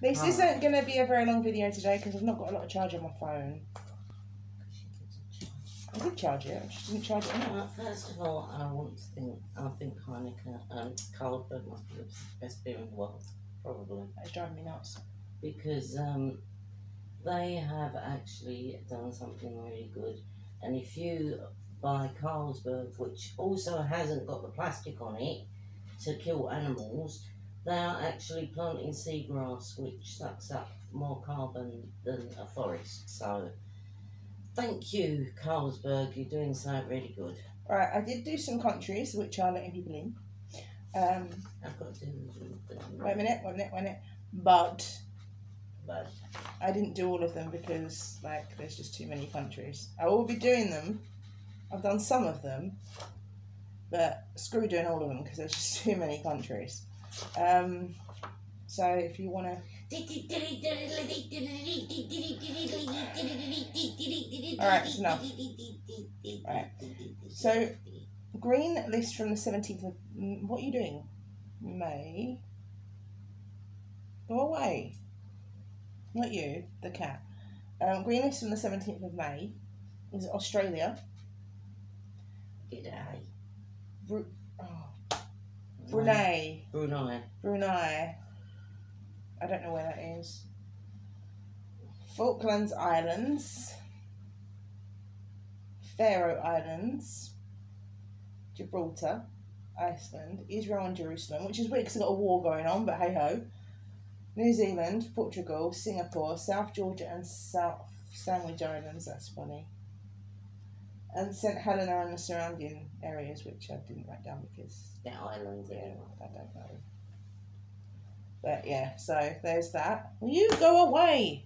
This isn't going to be a very long video today because I've not got a lot of charge on my phone. I did charge it, I just didn't charge it enough. First of all, I think Heineken, Carlsberg must be the best beer in the world, probably. It's driving me nuts. Because they have actually done something really good. And if you buy Carlsberg, which also hasn't got the plastic on it to kill animals, they are actually planting seagrass, which sucks up more carbon than a forest. So, thank you, Carlsberg. You're doing something really good. Right, I did do some countries which are letting people in. I've got to do. Wait a minute. But I didn't do all of them because, like, there's just too many countries. I will be doing them. I've done some of them, but screw doing all of them because there's just too many countries. So if you want to... Alright, it's enough. Right. So, green list from the 17th of... What are you doing? May. Go away. Not you, the cat. Green list from the 17th of May is Australia. G'day. Brunei. Brunei. I don't know where that is. Falklands Islands. Faroe Islands. Gibraltar. Iceland. Israel and Jerusalem, which is weird because they've got a war going on, but hey ho. New Zealand, Portugal, Singapore, South Georgia and South Sandwich Islands, that's funny. And St Helena and the surrounding areas, which I didn't write down because... The islands, yeah, I don't know. But yeah, so there's that. Will you go away?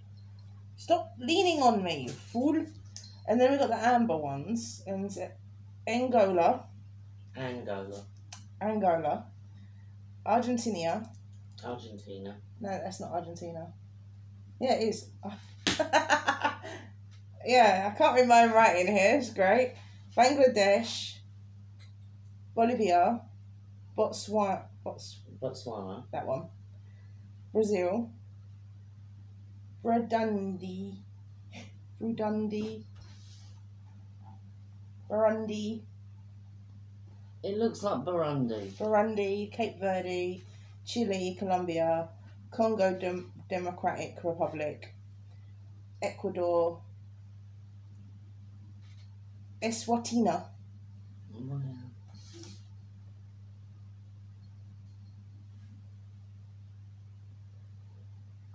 Stop leaning on me, you fool. And then we've got the amber ones. And Angola. Argentina. No, that's not Argentina. Yeah, it is. Yeah, I can't read my own writing here. It's great. Bangladesh. Bolivia. Botswana. That one. Brazil. Burundi. It looks like Burundi, Cape Verde, Chile, Colombia, Congo Democratic Republic, Ecuador, Eswatini. Wow.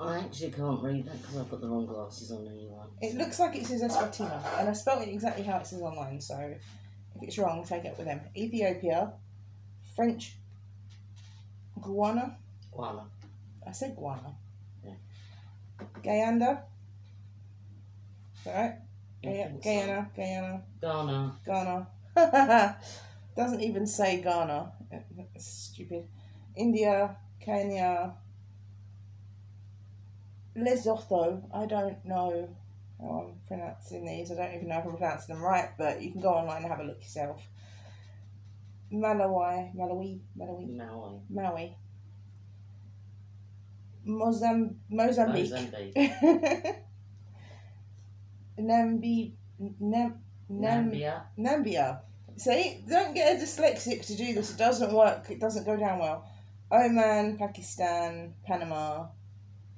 I actually can't read that because I've got the wrong glasses on anyway. It looks like it says Eswatini, and I spelled it exactly how it says online, so if it's wrong, take it with them. Ethiopia, French Guiana. I said Guiana. Yeah. Guyana. Right? Guyana. Ghana. Doesn't even say Ghana. That's stupid. India, Kenya, Lesotho. I don't know how I'm pronouncing these. I don't even know if I'm pronouncing them right, but you can go online and have a look yourself. Malawi. Mozambique. Nambia. See, don't get a dyslexic to do this. It doesn't work. It doesn't go down well. Oman, Pakistan, Panama,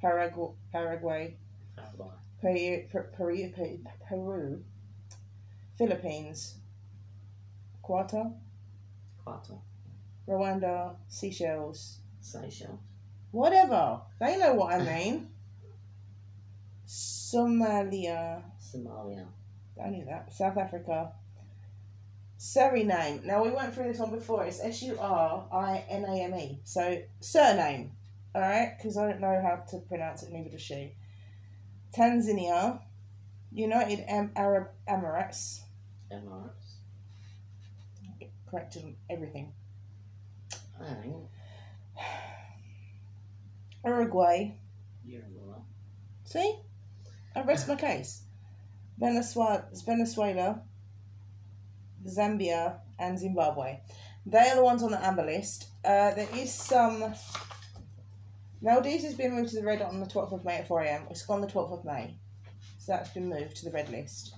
Paraguay, Peru, Philippines, Qatar, Rwanda, Seychelles. Whatever. They know what I mean. Somalia. I knew that. South Africa. Suriname. Now, we went through this one before. It's Suriname. So, surname. Alright? Because I don't know how to pronounce it, neither does she. Tanzania. United Arab Emirates. Corrected on everything. Uruguay. See? I rest my case. Venezuela, Zambia, and Zimbabwe. They are the ones on the amber list. There is some Maldives has been moved to the red on the 12th of May at 4 a.m. It's gone the 12th of May. So that's been moved to the red list.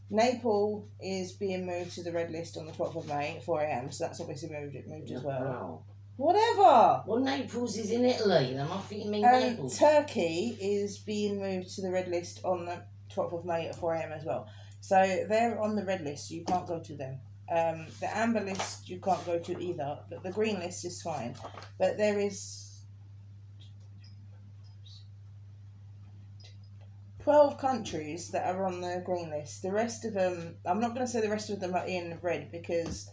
Nepal is being moved to the red list on the 12th of May at 4 a.m. So that's obviously moved as well. Wow. Whatever. Well, Naples is in Italy. I might think you mean And Naples. Turkey is being moved to the red list on the 12th of May at 4 a.m. as well. So they're on the red list, so you can't go to them. The amber list you can't go to either, but the green list is fine. But there is 12 countries that are on the green list. The rest of them, I'm not going to say the rest of them are in red because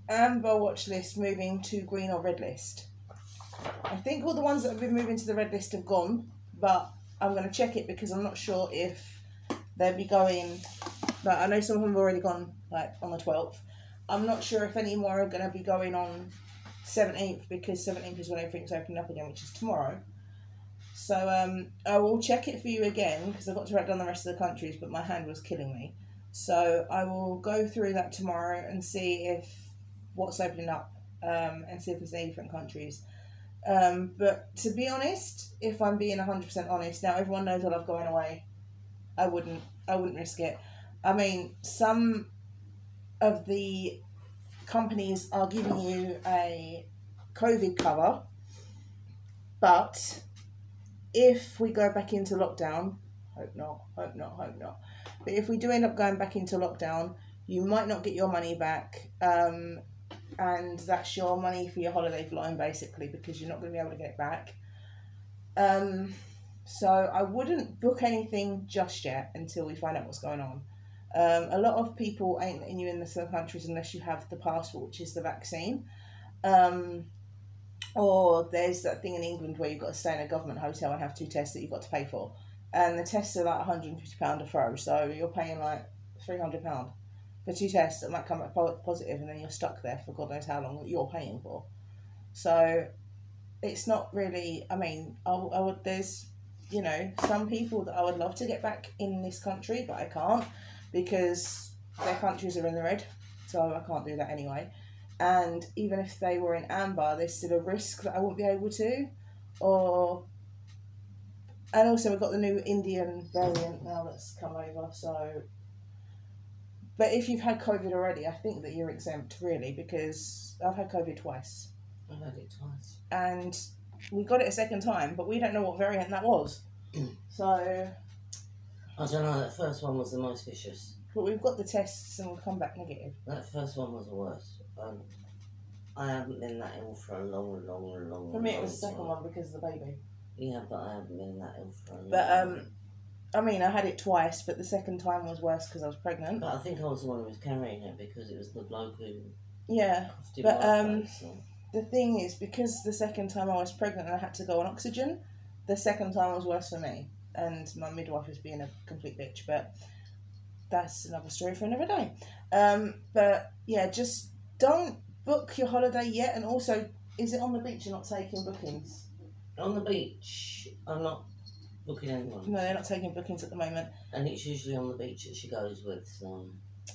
amber watch list moving to green or red list. I think all the ones that have been moving to the red list have gone, but I'm going to check it because I'm not sure if they'll be going. Like, I know some of them have already gone, like on the 12th. I'm not sure if any more are going to be going on 17th because 17th is when everything's opening up again, which is tomorrow. So I will check it for you again because I got to write down the rest of the countries, but my hand was killing me. So I will go through that tomorrow and see if what's opening up and see if there's any different countries. But to be honest, if I'm being 100% honest, now everyone knows I love going away. I wouldn't risk it. I mean, some of the companies are giving you a COVID cover, but if we go back into lockdown, hope not. But if we do end up going back into lockdown, you might not get your money back. And that's your money for your holiday flying, basically, because you're not going to be able to get it back. So I wouldn't book anything just yet until we find out what's going on. A lot of people ain't letting you in the some countries unless you have the passport, which is the vaccine. Or there's that thing in England where you've got to stay in a government hotel and have 2 tests that you've got to pay for. And the tests are like £150 a throw, so you're paying like £300 for 2 tests that might come back positive, and then you're stuck there for God knows how long that you're paying for. So it's not really, I mean, I would, there's, you know, some people that I would love to get back in this country, but I can't because their countries are in the red, so I can't do that anyway. And even if they were in amber, there's still a risk that I won't be able to. And also we've got the new Indian variant now that's come over, so. But if you've had COVID already, I think that you're exempt, really, because I've had COVID twice. I've had it twice. And we got it a second time, but we don't know what variant that was. So. I don't know, that first one was the most vicious. But we've got the tests and we'll come back negative. That first one was the worst. I haven't been that ill for a long For me, it was the time. second one because of the baby. Yeah, but I haven't been that ill for a long But, I mean, I had it twice, but the second time was worse because I was pregnant. But I think I was the one who was carrying it because it was the bloke who... Yeah, coughed in but my face, so. the thing is, because the second time I was pregnant and I had to go on oxygen, the second time was worse for me. And my midwife was being a complete bitch, but that's another story for another day. But, yeah, just don't book your holiday yet. And also, is it on the beach you're not taking bookings? On the beach, I'm not booking anyone. No, they're not taking bookings at the moment. And it's usually on the beach that she goes with, so...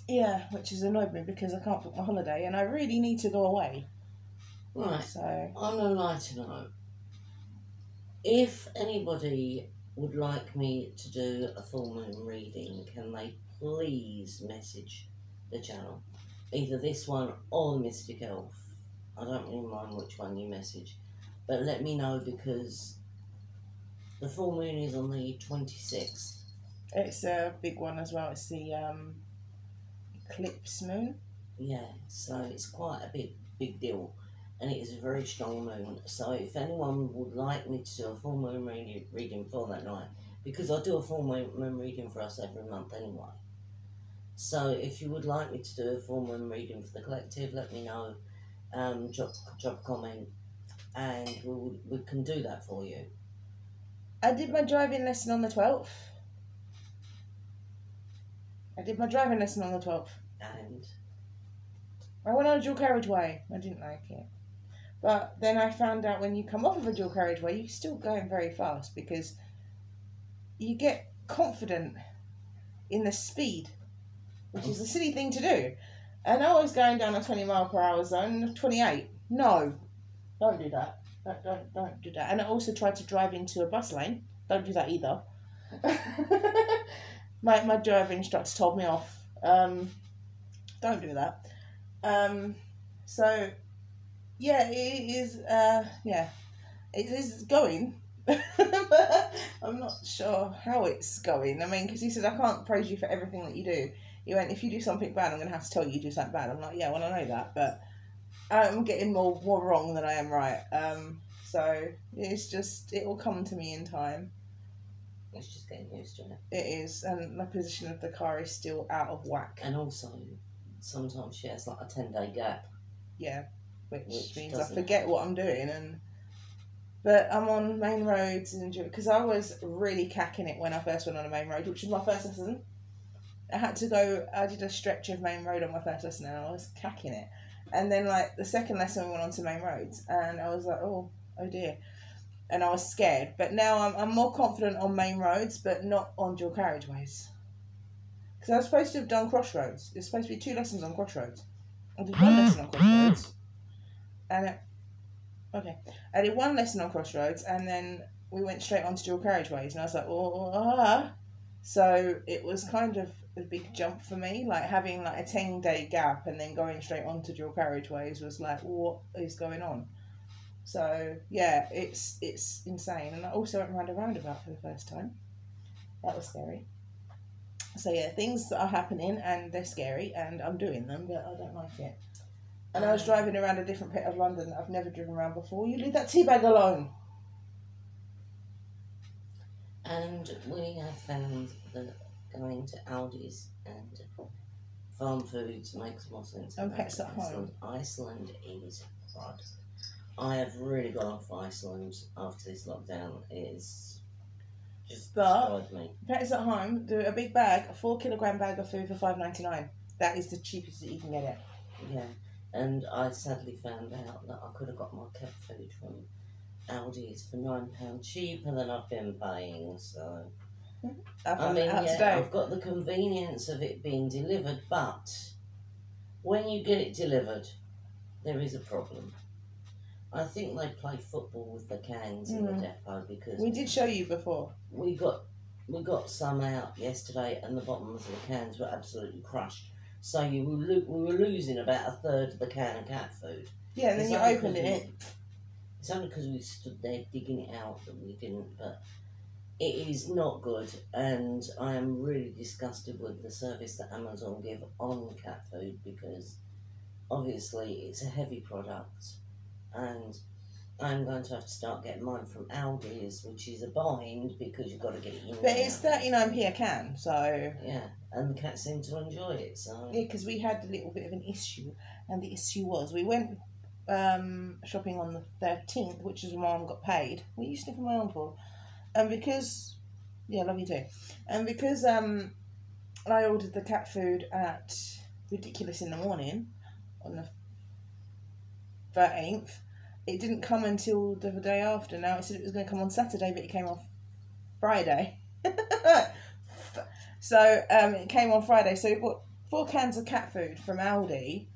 Yeah, which has annoyed me because I can't book my holiday and I really need to go away. Right, So, on a lighter note, if anybody would like me to do a full moon reading, can they please message the channel? Either this one or the Mystic Elf. I don't really mind which one you message. But let me know because the full moon is on the 26th. it's a big one as well. It's the eclipse moon. Yeah, so it's quite a big deal. And it is a very strong moon. So if anyone would like me to do a full moon reading for that night, because I do a full moon reading for us every month anyway. So if you would like me to do a full moon reading for the collective, let me know. Drop a comment and we can do that for you. I did my driving lesson on the 12th. And I went on a dual carriageway. I didn't like it. But then I found out when you come off of a dual carriageway, you're still going very fast because you get confident in the speed, which is a silly thing to do. And I was going down a 20 mile per hour zone, 28. No, don't do that. Don't do that. And I also tried to drive into a bus lane. Don't do that either. my driving instructor told me off. Don't do that. So yeah, it is. Yeah, it is going. But I'm not sure how it's going. I mean, because he said I can't praise you for everything that you do. He went, if you do something bad, I'm going to have to tell you do something bad. I'm like, yeah, well, I know that, but I'm getting more wrong than I am right. So it's just, it will come to me in time. It's just getting used to it. It is, and the position of the car is still out of whack. And also, sometimes she has like a 10-day gap. Yeah, which means I forget what I'm doing, but I'm on main roads because I was really cacking it when I first went on a main road, which was my first lesson. I did a stretch of main road on my first lesson and I was cacking it. And then like the second lesson we went on to main roads and I was like, oh dear. And I was scared. But now I'm more confident on main roads, but not on dual carriageways. Because I was supposed to have done crossroads. There's supposed to be 2 lessons on crossroads. I did 1 lesson on crossroads. I did 1 lesson on crossroads and then we went straight on to dual carriageways. And I was like, So it was kind of a big jump for me, like having like a 10-day gap and then going straight on to dual carriageways was like, what is going on? So yeah, it's insane. And I also went round a roundabout for the first time. That was scary. So yeah, things are happening and they're scary and I'm doing them, but I don't like it. And I was driving around a different bit of London that I've never driven around before. You leave that tea bag alone. And we have found that going to Aldi's and farm foods makes more sense. And Pets at Home. Iceland is hard. I have really gone off Iceland after this lockdown. It is just destroyed me. Pets at Home do a big bag, a 4-kilogram bag of food for $5.99. That is the cheapest that you can get it. Yeah, and I sadly found out that I could have got my cat food from Aldi's for £9 cheaper than I've been paying, so I've got the convenience of it being delivered, but when you get it delivered, there is a problem. I think they play football with the cans in the depot because we did show you before. We got some out yesterday, and the bottoms of the cans were absolutely crushed. So we were losing about a third of the can of cat food. Yeah, and then you opened it. It's only because we stood there digging it out that we didn't, but it is not good, and I am really disgusted with the service that Amazon give on cat food because obviously it's a heavy product, and I'm going to have to start getting mine from Aldi's, which is a bind because you've got to get it in. But it's 39p a can, so yeah, and the cats seem to enjoy it. So yeah, because we had a little bit of an issue, and the issue was we went shopping on the 13th, which is when Mum got paid. What are you sniffing my arm for? And because, yeah, love you too. And because I ordered the cat food at Ridiculous in the morning on the 13th, it didn't come until the day after. Now it said it was going to come on Saturday, but it came on Friday. So it came on Friday. So we bought 4 cans of cat food from Aldi.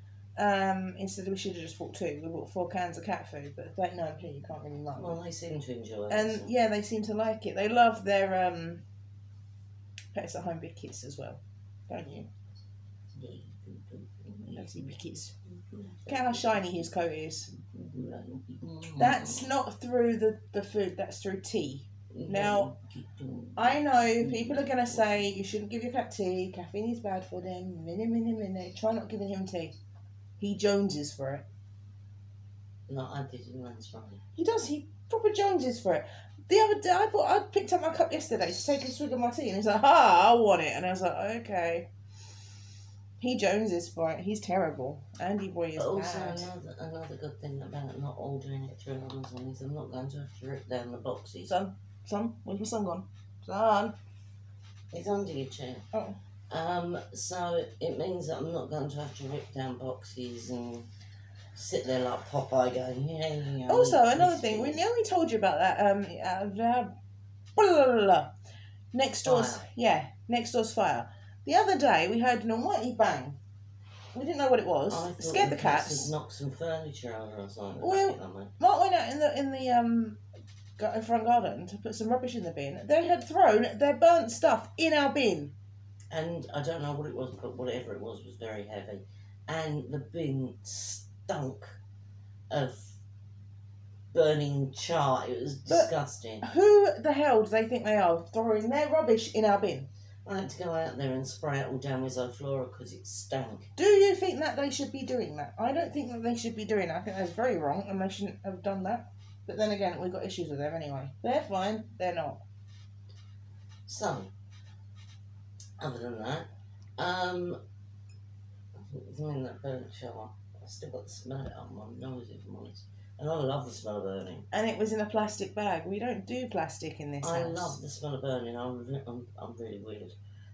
Instead of we should have just bought 2. We bought 4 cans of cat food, but 39p you can't really like. Well, they seem to enjoy it. And yeah, they seem to like it. They love their Pets at Home biscuits as well, don't you? Lazy biscuits. Look how shiny his coat is. That's not through the food, that's through tea. Now, I know people are going to say you shouldn't give your cat tea, caffeine is bad for them, try not giving him tea. He joneses for it. No, I didn't, that's right. He does, he proper joneses for it. The other day, I picked up my cup yesterday to take a swig of my tea and he's like, I want it. And I was like, okay. He joneses for it. He's terrible. Andy boy is also, bad. another good thing about not ordering it through Amazon is I'm not going to have to rip down the boxes. Son, where's my son gone? Son. It's under your chair. Oh. So it means that I'm not going to have to rip down boxes and sit there like Popeye going, yeah. Also, another thing, we only told you about that, next door's fire. The other day we heard an almighty bang We didn't know what it was. I It thought scared the cats cats. had knocked some furniture over or something. Well, Mark went out in the front garden to put some rubbish in the bin. They had thrown their burnt stuff in our bin. And I don't know what it was, but whatever it was very heavy. And the bin stunk of burning char. It was disgusting. Who the hell do they think they are throwing their rubbish in our bin? I had to go out there and spray it all down with Zoflora because it stank. Do you think that they should be doing that? I don't think that they should be doing that. I think that's very wrong and they shouldn't have done that. But then again, we've got issues with them anyway. They're fine, they're not. So, other than that, I mean that burnt char, I still got the smell of it on my nose, if I'm honest. And I love the smell of burning. And it was in a plastic bag. We don't do plastic in this house. I love the smell of burning. I'm really weird.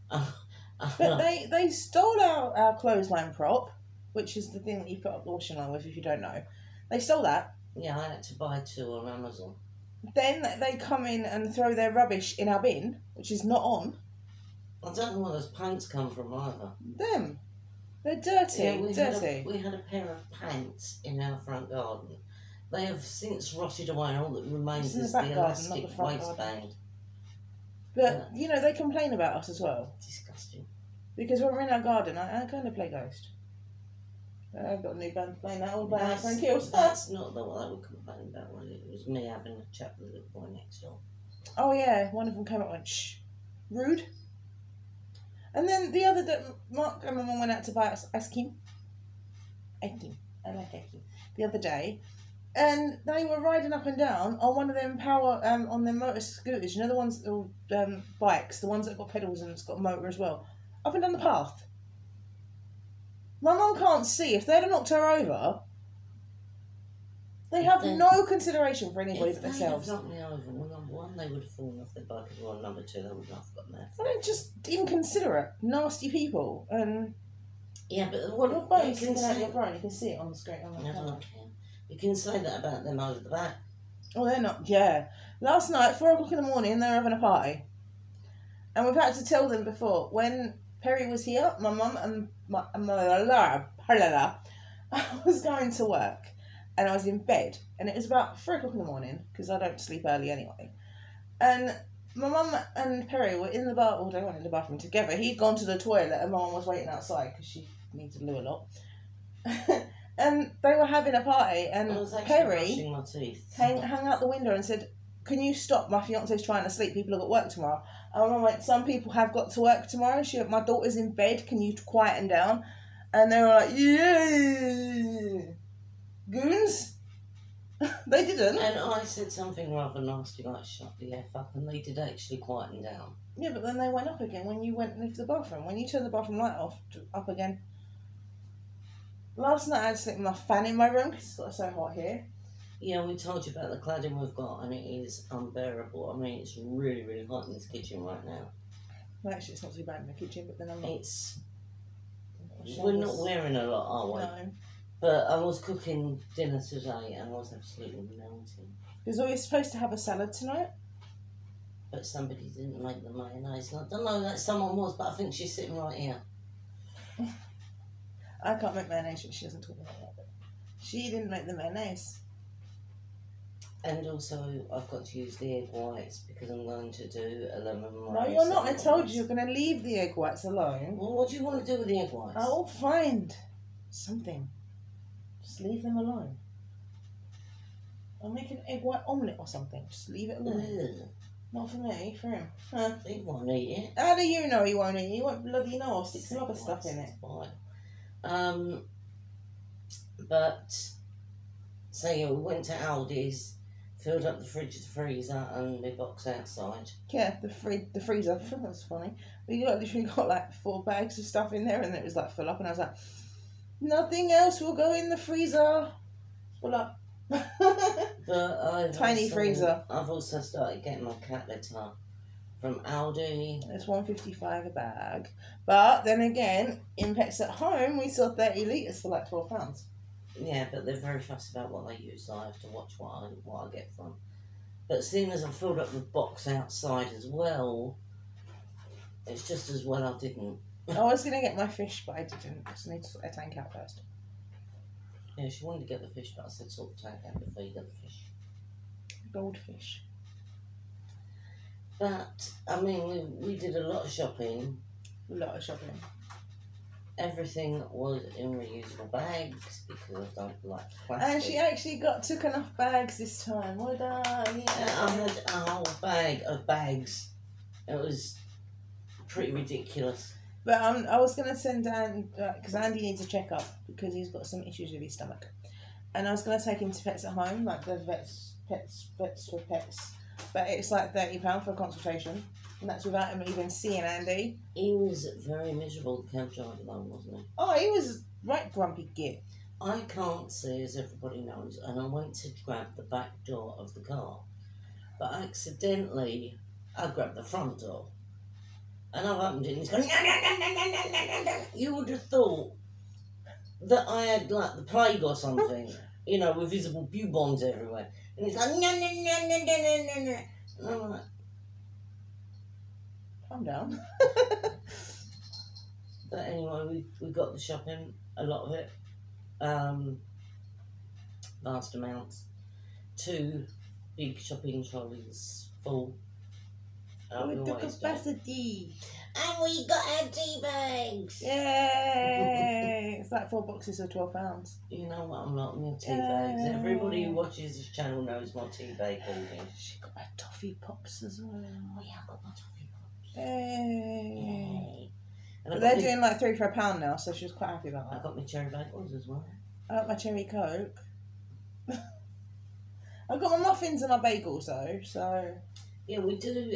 But they stole our clothesline prop, which is the thing that you put up the washing line with if you don't know. They stole that. Yeah, I had to buy 2 on Amazon. Then they come in and throw their rubbish in our bin, which is not on. I don't know where those pants come from either. Them. They're dirty. Yeah, dirty. We had a pair of pants in our front garden. They have since rotted away. All that remains is the elastic waistband. But, you know, they complain about us as well. Disgusting. Because when we're in our garden, I kind of play Ghost. I've got a new band playing that old band and Kills. That's not the one I would complain about, was it? It was me having a chat with the little boy next door. Oh, yeah. One of them came up and went, shh. Rude. And then the other day, Mark and my mum went out to buy ice cream. Ice cream. I like ice cream. The other day. And they were riding up and down on one of them on their motor scooters. You know the ones, bikes, the ones that got pedals and it's got a motor as well. Up and down the path. My mum can't see. If they'd have knocked her over, they have no consideration for anybody but themselves. If they had knocked me over, well, number 1, they would have fallen off their bike as well. Number 2, they would not have gotten there. They're just inconsiderate, nasty people. And yeah, but what your bone's sticking out your groin. You can see it on the screen. You can say that about them over the back. Oh, they're not. Yeah. Last night, 4 o'clock in the morning, they were having a party. And we've had to tell them before. When Perry was here, my mum and I was going to work. And I was in bed. And it was about 3 o'clock in the morning, because I don't sleep early anyway. And my mum and Perry were in the bar all day, went in the bathroom together. He'd gone to the toilet and my mum was waiting outside, because she needs to loo a lot. And they were having a party, and Perry hung out the window and said, "Can you stop? My fiance's trying to sleep. People have got work tomorrow." And I went, "Some people have got to work tomorrow. My daughter's in bed. Can you quieten down?" And they were like, "Yeah, goons." They didn't. And I said something rather nasty like "shut the F up," and they did actually quieten down. Yeah, but then they went up again when you went into the bathroom. When you turned the bathroom light off, up again. Last night I had to sleep with my fan in my room because it's got so hot here. Yeah, we told you about the cladding we've got and it is unbearable. I mean, it's really, really hot in this kitchen right now. Well, actually, it's not too bad in the kitchen, but then I'm not... We're not wearing a lot, are we? No. But I was cooking dinner today and I was absolutely melting. Because we were supposed to have a salad tonight. But somebody didn't make the mayonnaise. I don't know that someone was, but I think she's sitting right here. I can't make mayonnaise, she doesn't talk about that. But she didn't make the mayonnaise. And also, I've got to use the egg whites because I'm going to do a lemon meringue. No, you're not. I told you you're going to leave the egg whites alone. Well, what do you want to do with the egg whites? I'll find something. Just leave them alone. I'll make an egg white omelette or something. Just leave it alone. Ugh. Not for me, for him. Huh? He won't eat it. How do you know he won't eat it? He won't bloody know. I'll stick some other stuff in it. But so yeah, we went to Aldi's, filled up the fridge, the freezer, and the box outside. Yeah, the freezer. That's funny. We literally got like 4 bags of stuff in there, and it was like full up. And I was like, nothing else will go in the freezer. Full up. But tiny freezer. I've also started getting my cat litter from Aldi. It's $1.55 a bag. But then again, in Pets at Home, we saw 30 litres for like £12. Yeah, but they're very fussy about what they use, so I have to watch what I get from. But seeing as I filled up the box outside as well, it's just as well I didn't. I was going to get my fish, but I didn't. I just need to sort a tank out first. Yeah, she wanted to get the fish, but I said sort the tank out before you get the fish. Goldfish. But, I mean, we did a lot of shopping. A lot of shopping. Everything was in reusable bags because I don't like plastic. And she actually took enough bags this time. Well done. Yeah, I had a whole bag of bags. It was pretty ridiculous. But I was going to send Dan, because Andy needs a checkup because he's got some issues with his stomach. And I was going to take him to Pets at Home, like the vets for pets. But it's like £30 for a consultation. And that's without him even seeing Andy. He was very miserable, the cab driver though, wasn't he? Oh, he was right grumpy git. I can't see, as everybody knows, and I went to grab the back door of the car. But accidentally, I grabbed the front door. And I've opened it and he's going, no, no, no, no, no, no, no. You would have thought that I had like the plague or something, you know, with visible bubons everywhere. And he's like, no, no, no, no, no, no, no, no. And I'm like, calm down. but anyway, we got the shopping, a lot of it, vast amounts. 2 big shopping trolleys full. We took capacity. And we got our tea bags. Yay! It's like 4 boxes of £12. You know what I'm like with my tea bags. Everybody who watches this channel knows my tea bag holding. She got her toffee pops as well. Oh yeah, I've got my toffee pops. Yay! And But they're doing like 3 for £1 now, so she was quite happy about I that. got my cherry bagels as well. I got my cherry coke. I've got my muffins and my bagels though, so Yeah, we do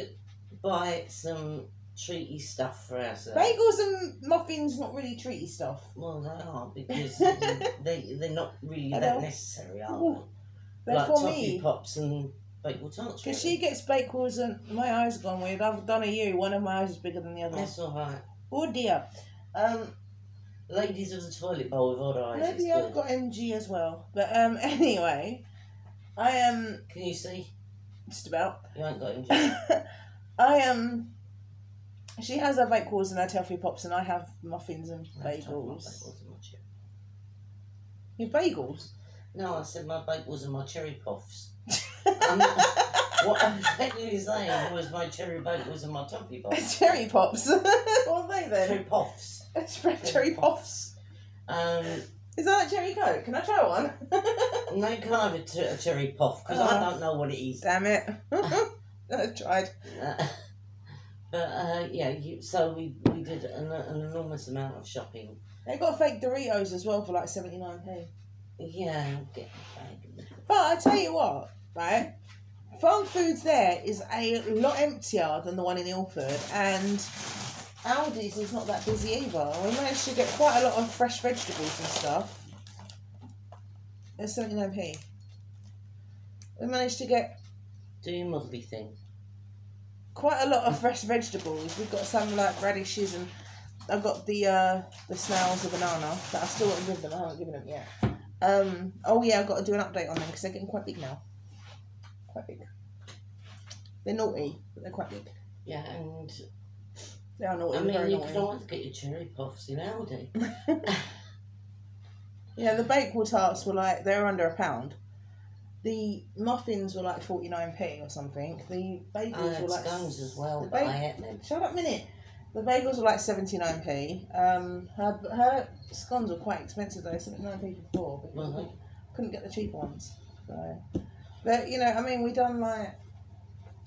buy some treaty stuff for ourselves. bagels and muffins not really treaty stuff. Well, they are because they're not really I that know. necessary, are Ooh, they? they're Like for toffee me. pops and bagel tarts. Because Really. she gets bagels and my eyes are gone weird. I've done a you. One of my eyes is bigger than the other. That's all right. Oh dear. Ladies of the toilet bowl with odd eyes. Maybe it's I've good. got MG as well. But anyway, I am Can you see? just about. You ain't got him. I am. She has her bagels and her toffee pops, and I have muffins and bagels. Your bagels? No, I said my bagels and my cherry puffs. What I was actually saying was my cherry bagels and my toffee puffs. Cherry pops. What are they then? Cherry puffs. Cherry pops. Is that like cherry coke? Can I try one? No, you can't have a cherry puff because I don't know what it is. Damn it. I tried. But yeah, so we did an enormous amount of shopping. They got fake Doritos as well for like 79p. Yeah, I'll get the bag. But I tell you what, right? Farm Foods there is a lot emptier than the one in Ilford, and Aldi's is not that busy either. We managed to get quite a lot of fresh vegetables and stuff. It's 79p. We managed to get Do your motherly thing. quite a lot of fresh vegetables. We've got some like radishes, and I've got the snails, the banana that I still want to give them. I haven't given them yet. Oh yeah, I've got to do an update on them because they're getting quite big now. Quite big. They're naughty, but they're quite big. Yeah, and They are naughty. I mean, very you naughty. can always get your cherry puffs in Aldi. Yeah, the bakewell tarts were like, they were under £1. The muffins were like 49p or something. The I bagels had were like... scones as well, the but I ate them. Shut up a minute. The bagels were like 79p. Her scones were quite expensive though, 79p for 4. Because we couldn't get the cheaper ones. So, but you know, I mean, we done like...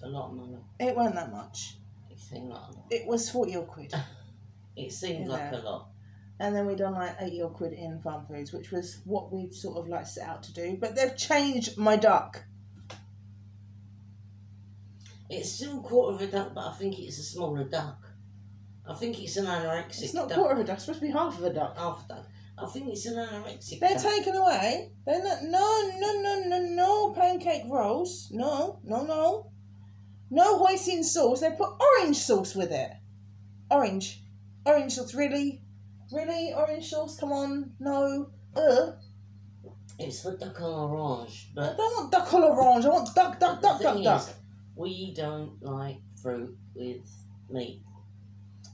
A lot of money. It wasn't that much. It seemed like a lot. It was 40 odd quid. It seemed You like know. a lot. And then we done like 80 odd quid in Farm Foods, which was what we'd sort of like set out to do. But they've changed my duck. It's still a quarter of a duck, but I think it's a smaller duck. I think it's an anorexic It's not a duck. quarter of a duck, it's supposed to be half of a duck. Half a duck. I think it's an anorexic They're duck. taken away. They're not. No pancake rolls. No. No hoisin sauce. They put orange sauce with it. Orange sauce. Really, orange sauce. Come on. No. It's for duck à l'orange, I but don't want duck à l'orange. I want duck. the thing is, we don't like fruit with meat.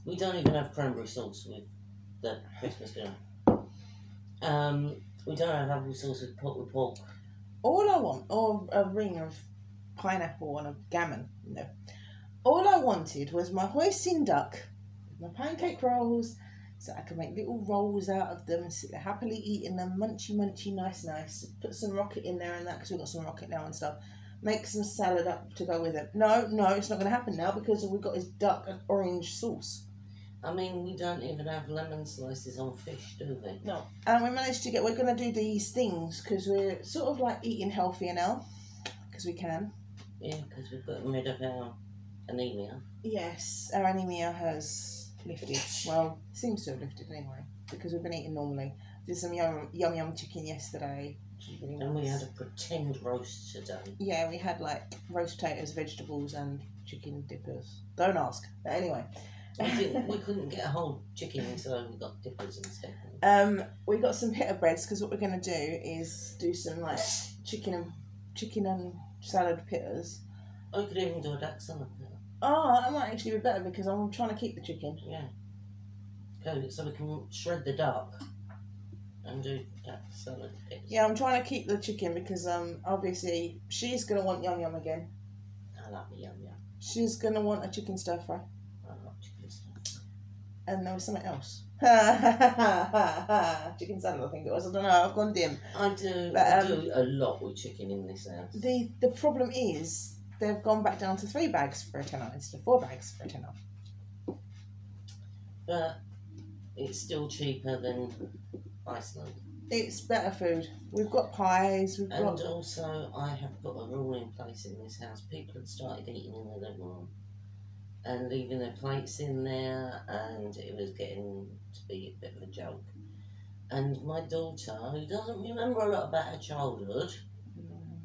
We don't even have cranberry sauce with the Christmas dinner. We don't have apple sauce with pork. All I want, or a ring of pineapple on a gammon. No. All I wanted was my hoisin duck, my pancake rolls, so I could make little rolls out of them and sit there happily eating them, munchy, nice. Put some rocket in there and that, because we've got some rocket now and stuff. Make some salad up to go with it. No, it's not going to happen now because we've got this duck and orange sauce. I mean, we don't even have lemon slices on fish, do we? No. And we managed to we're going to do these things because we're sort of like eating healthier now, because we can. Yeah, because we've gotten rid of our anemia. Yes, our anemia has lifted. Well, seems to have lifted anyway, because we've been eating normally. Did some yum chicken yesterday. Really nice. And we had a pretend roast today. Yeah, we had like roast potatoes, vegetables and chicken dippers. Don't ask. But anyway. We couldn't get a whole chicken, so we got dippers instead. We got some pita breads, because what we're going to do is do some like chicken and salad pittas. I could even do a duck salad. Oh, that might actually be better, because I'm trying to keep the chicken. Yeah. Okay, so we can shred the duck and do duck salad pittas. Yeah, I'm trying to keep the chicken because obviously she's going to want yum again. I like the yum. She's going to want a chicken stir fry. I like chicken stir. And there was something else. Chicken salad, I think it was. I don't know, I've gone dim. I do a lot with chicken in this house. The problem is they've gone back down to 3 bags for a tenner instead of 4 bags for a tenner. But it's still cheaper than Iceland. It's better food. We've got pies. And also, I have put a rule in place in this house. People had started eating in the living room and leaving their plates in there, and it was getting to be a bit of a joke. And my daughter, who doesn't remember a lot about her childhood,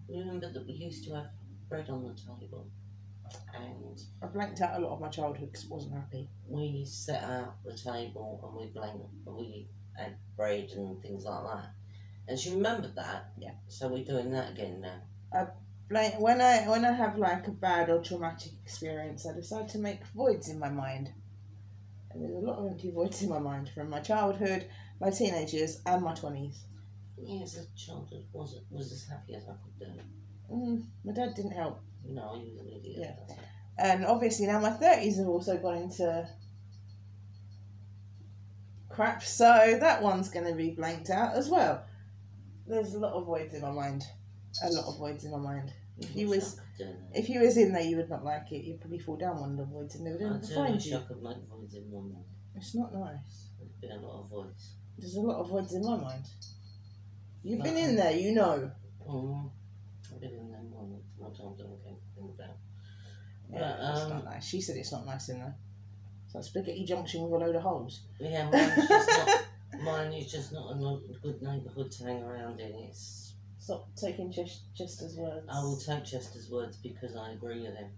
remembered that we used to have bread on the table. And I blanked out a lot of my childhood because I wasn't happy. We set out the table and we had bread and things like that. And she remembered that. Yeah. So we're doing that again now. When I have like a bad or traumatic experience, I decide to make voids in my mind. And there's a lot of empty voids in my mind from my childhood, my teenage years, and my 20s. Yes, as a childhood was as happy as I could do. My dad didn't help. No, he was an idiot. Yeah. And obviously now my 30s have also gone into crap, so that one's going to be blanked out as well. There's a lot of voids in my mind. If you was in there, you would not like it. You'd probably fall down one of the voids and they would find you. I could make voids in my mind. It's not nice. There's been a lot of voids. There's a lot of voids in my mind. You've been in there, you know. I've been in there more times than I can think about. Yeah, it's not nice. She said it's not nice in there. It's like Spaghetti Junction with a load of holes. Yeah, mine is just not a good neighbourhood to hang around in. Stop taking Chester's words. I will take Chester's words because I agree with him.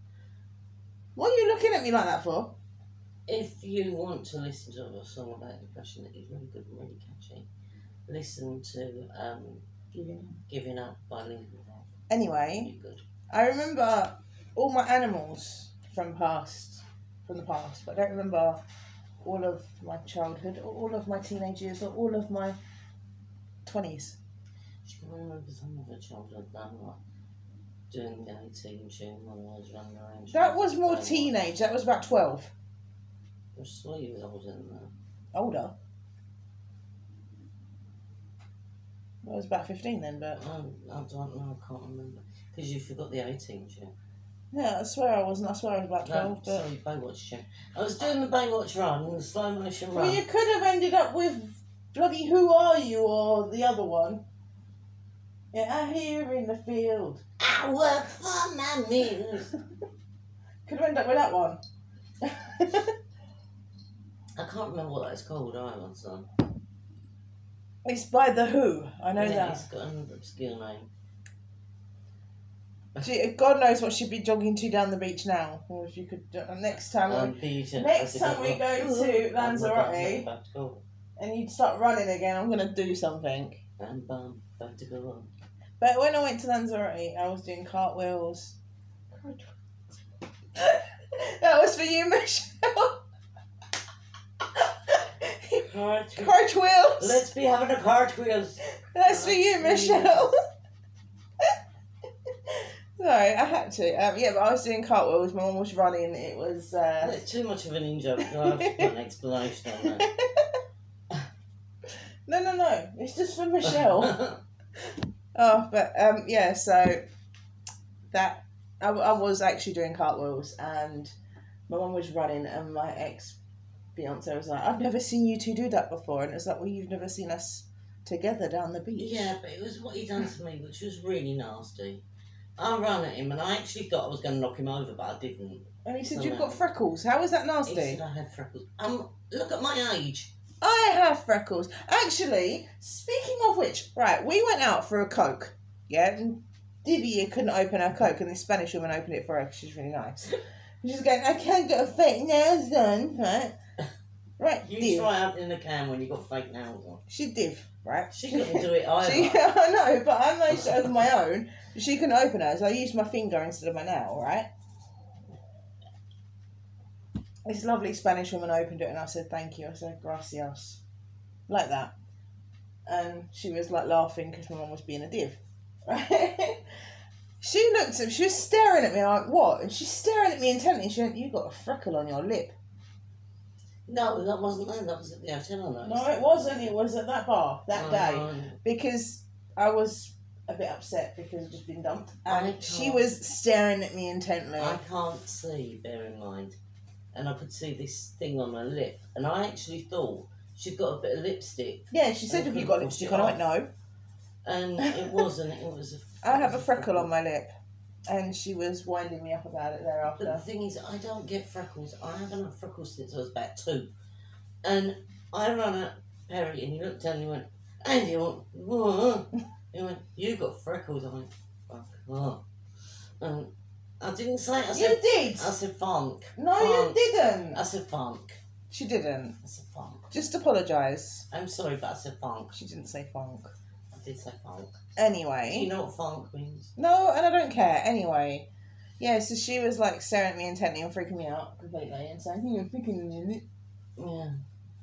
What are you looking at me like that for? If you want to listen to a song about depression that is really good and really catchy, listen to Giving Up by Linkin Park. Anyway, I remember all my animals from the past, but I don't remember all of my childhood, or all of my teenage years, or all of my 20s. She can remember some of her childhood, like doing the 18 tune when I was running around. That was more teenage, that was about 12. I swear you was older than that. Older? I was about 15 then, but... I don't know, I can't remember. Because you forgot the 18 tune. Yeah, I swear I wasn't. I swear I was about 12. No, but... sorry, Baywatch tune. I was doing the Baywatch run, the slow motion run. Well, you could have ended up with bloody Who Are You or the other one. Yeah, I hear in the field. I work for my meals. Could have ended up with that one. I can't remember what that's called either, so... It's by The Who, I know that. It's got an obscure name. God knows what she'd be jogging to down the beach now. Or if you could, next time we go to Lanzarote and you'd start running again, I'm going to do something. And back to go on. But when I went to Lanzarote, I was doing cartwheels. That was for you, Michelle. Cartwheels. Cartwheels. Let's be having a cartwheels. That's for you, Michelle. Sorry, I had to. Yeah, but I was doing cartwheels. My mum was running. It was. That's too much of an in-joke. I have to put an explanation on that. No. It's just for Michelle. Oh, but yeah. So that I was actually doing cartwheels, and my mum was running, and my ex-fiance was like, "I've never seen you two do that before," and it's like, "Well, you've never seen us together down the beach." Yeah, but it was what he done to me, which was really nasty. I ran at him, and I actually thought I was going to knock him over, but I didn't. And he said, So "You've got freckles. How is that He nasty?" said I had freckles. Look at my age. I have freckles. Actually, speaking of which, right, we went out for a Coke, yeah, and Divya couldn't open her Coke, and this Spanish woman opened it for her because she's really nice. And she's going, "I can't get a fake nails done," right? Right, You Div. try opening the can when you got fake nails on. She Div, right? She couldn't do it either. I know, but I managed to open my own. She couldn't open hers, so I used my finger instead of my nail, right? This lovely Spanish woman opened it and I said, "Thank you." I said, "Gracias." Like that. And she was like laughing because my mum was being a div. Right? She looked at me, she was staring at me like, "What?" And she's staring at me intently. She went, "You got a freckle on your lip." No, that wasn't there. That was at the hotel. No, it wasn't. It was at that bar that day. Because I was a bit upset because I'd just been dumped. And she was staring at me intently. I can't see, bear in mind. And I could see this thing on her lip. And I actually thought she'd got a bit of lipstick. Yeah, she said, "Have you got lipstick on?" I went, "No." And it wasn't. It was I have a freckle on my lip. And she was winding me up about it thereafter. But the thing is, I don't get freckles. I haven't had freckles since I was about 2. And I ran at Perry and he looked down and he went, "Andy," he went, "What?" He went, "You got freckles." I went, "Fuck off." And I didn't say it. I said, You did. I said funk. No, Funk. you didn't. I said funk. She didn't. I said funk. Just apologise. I'm sorry, but I said funk. She didn't say funk. I did say funk. Anyway. Do you know what funk means? No, and I don't care. Anyway. Yeah, so she was like staring at me intently and freaking me out completely and saying, "You're freaking in it." Yeah.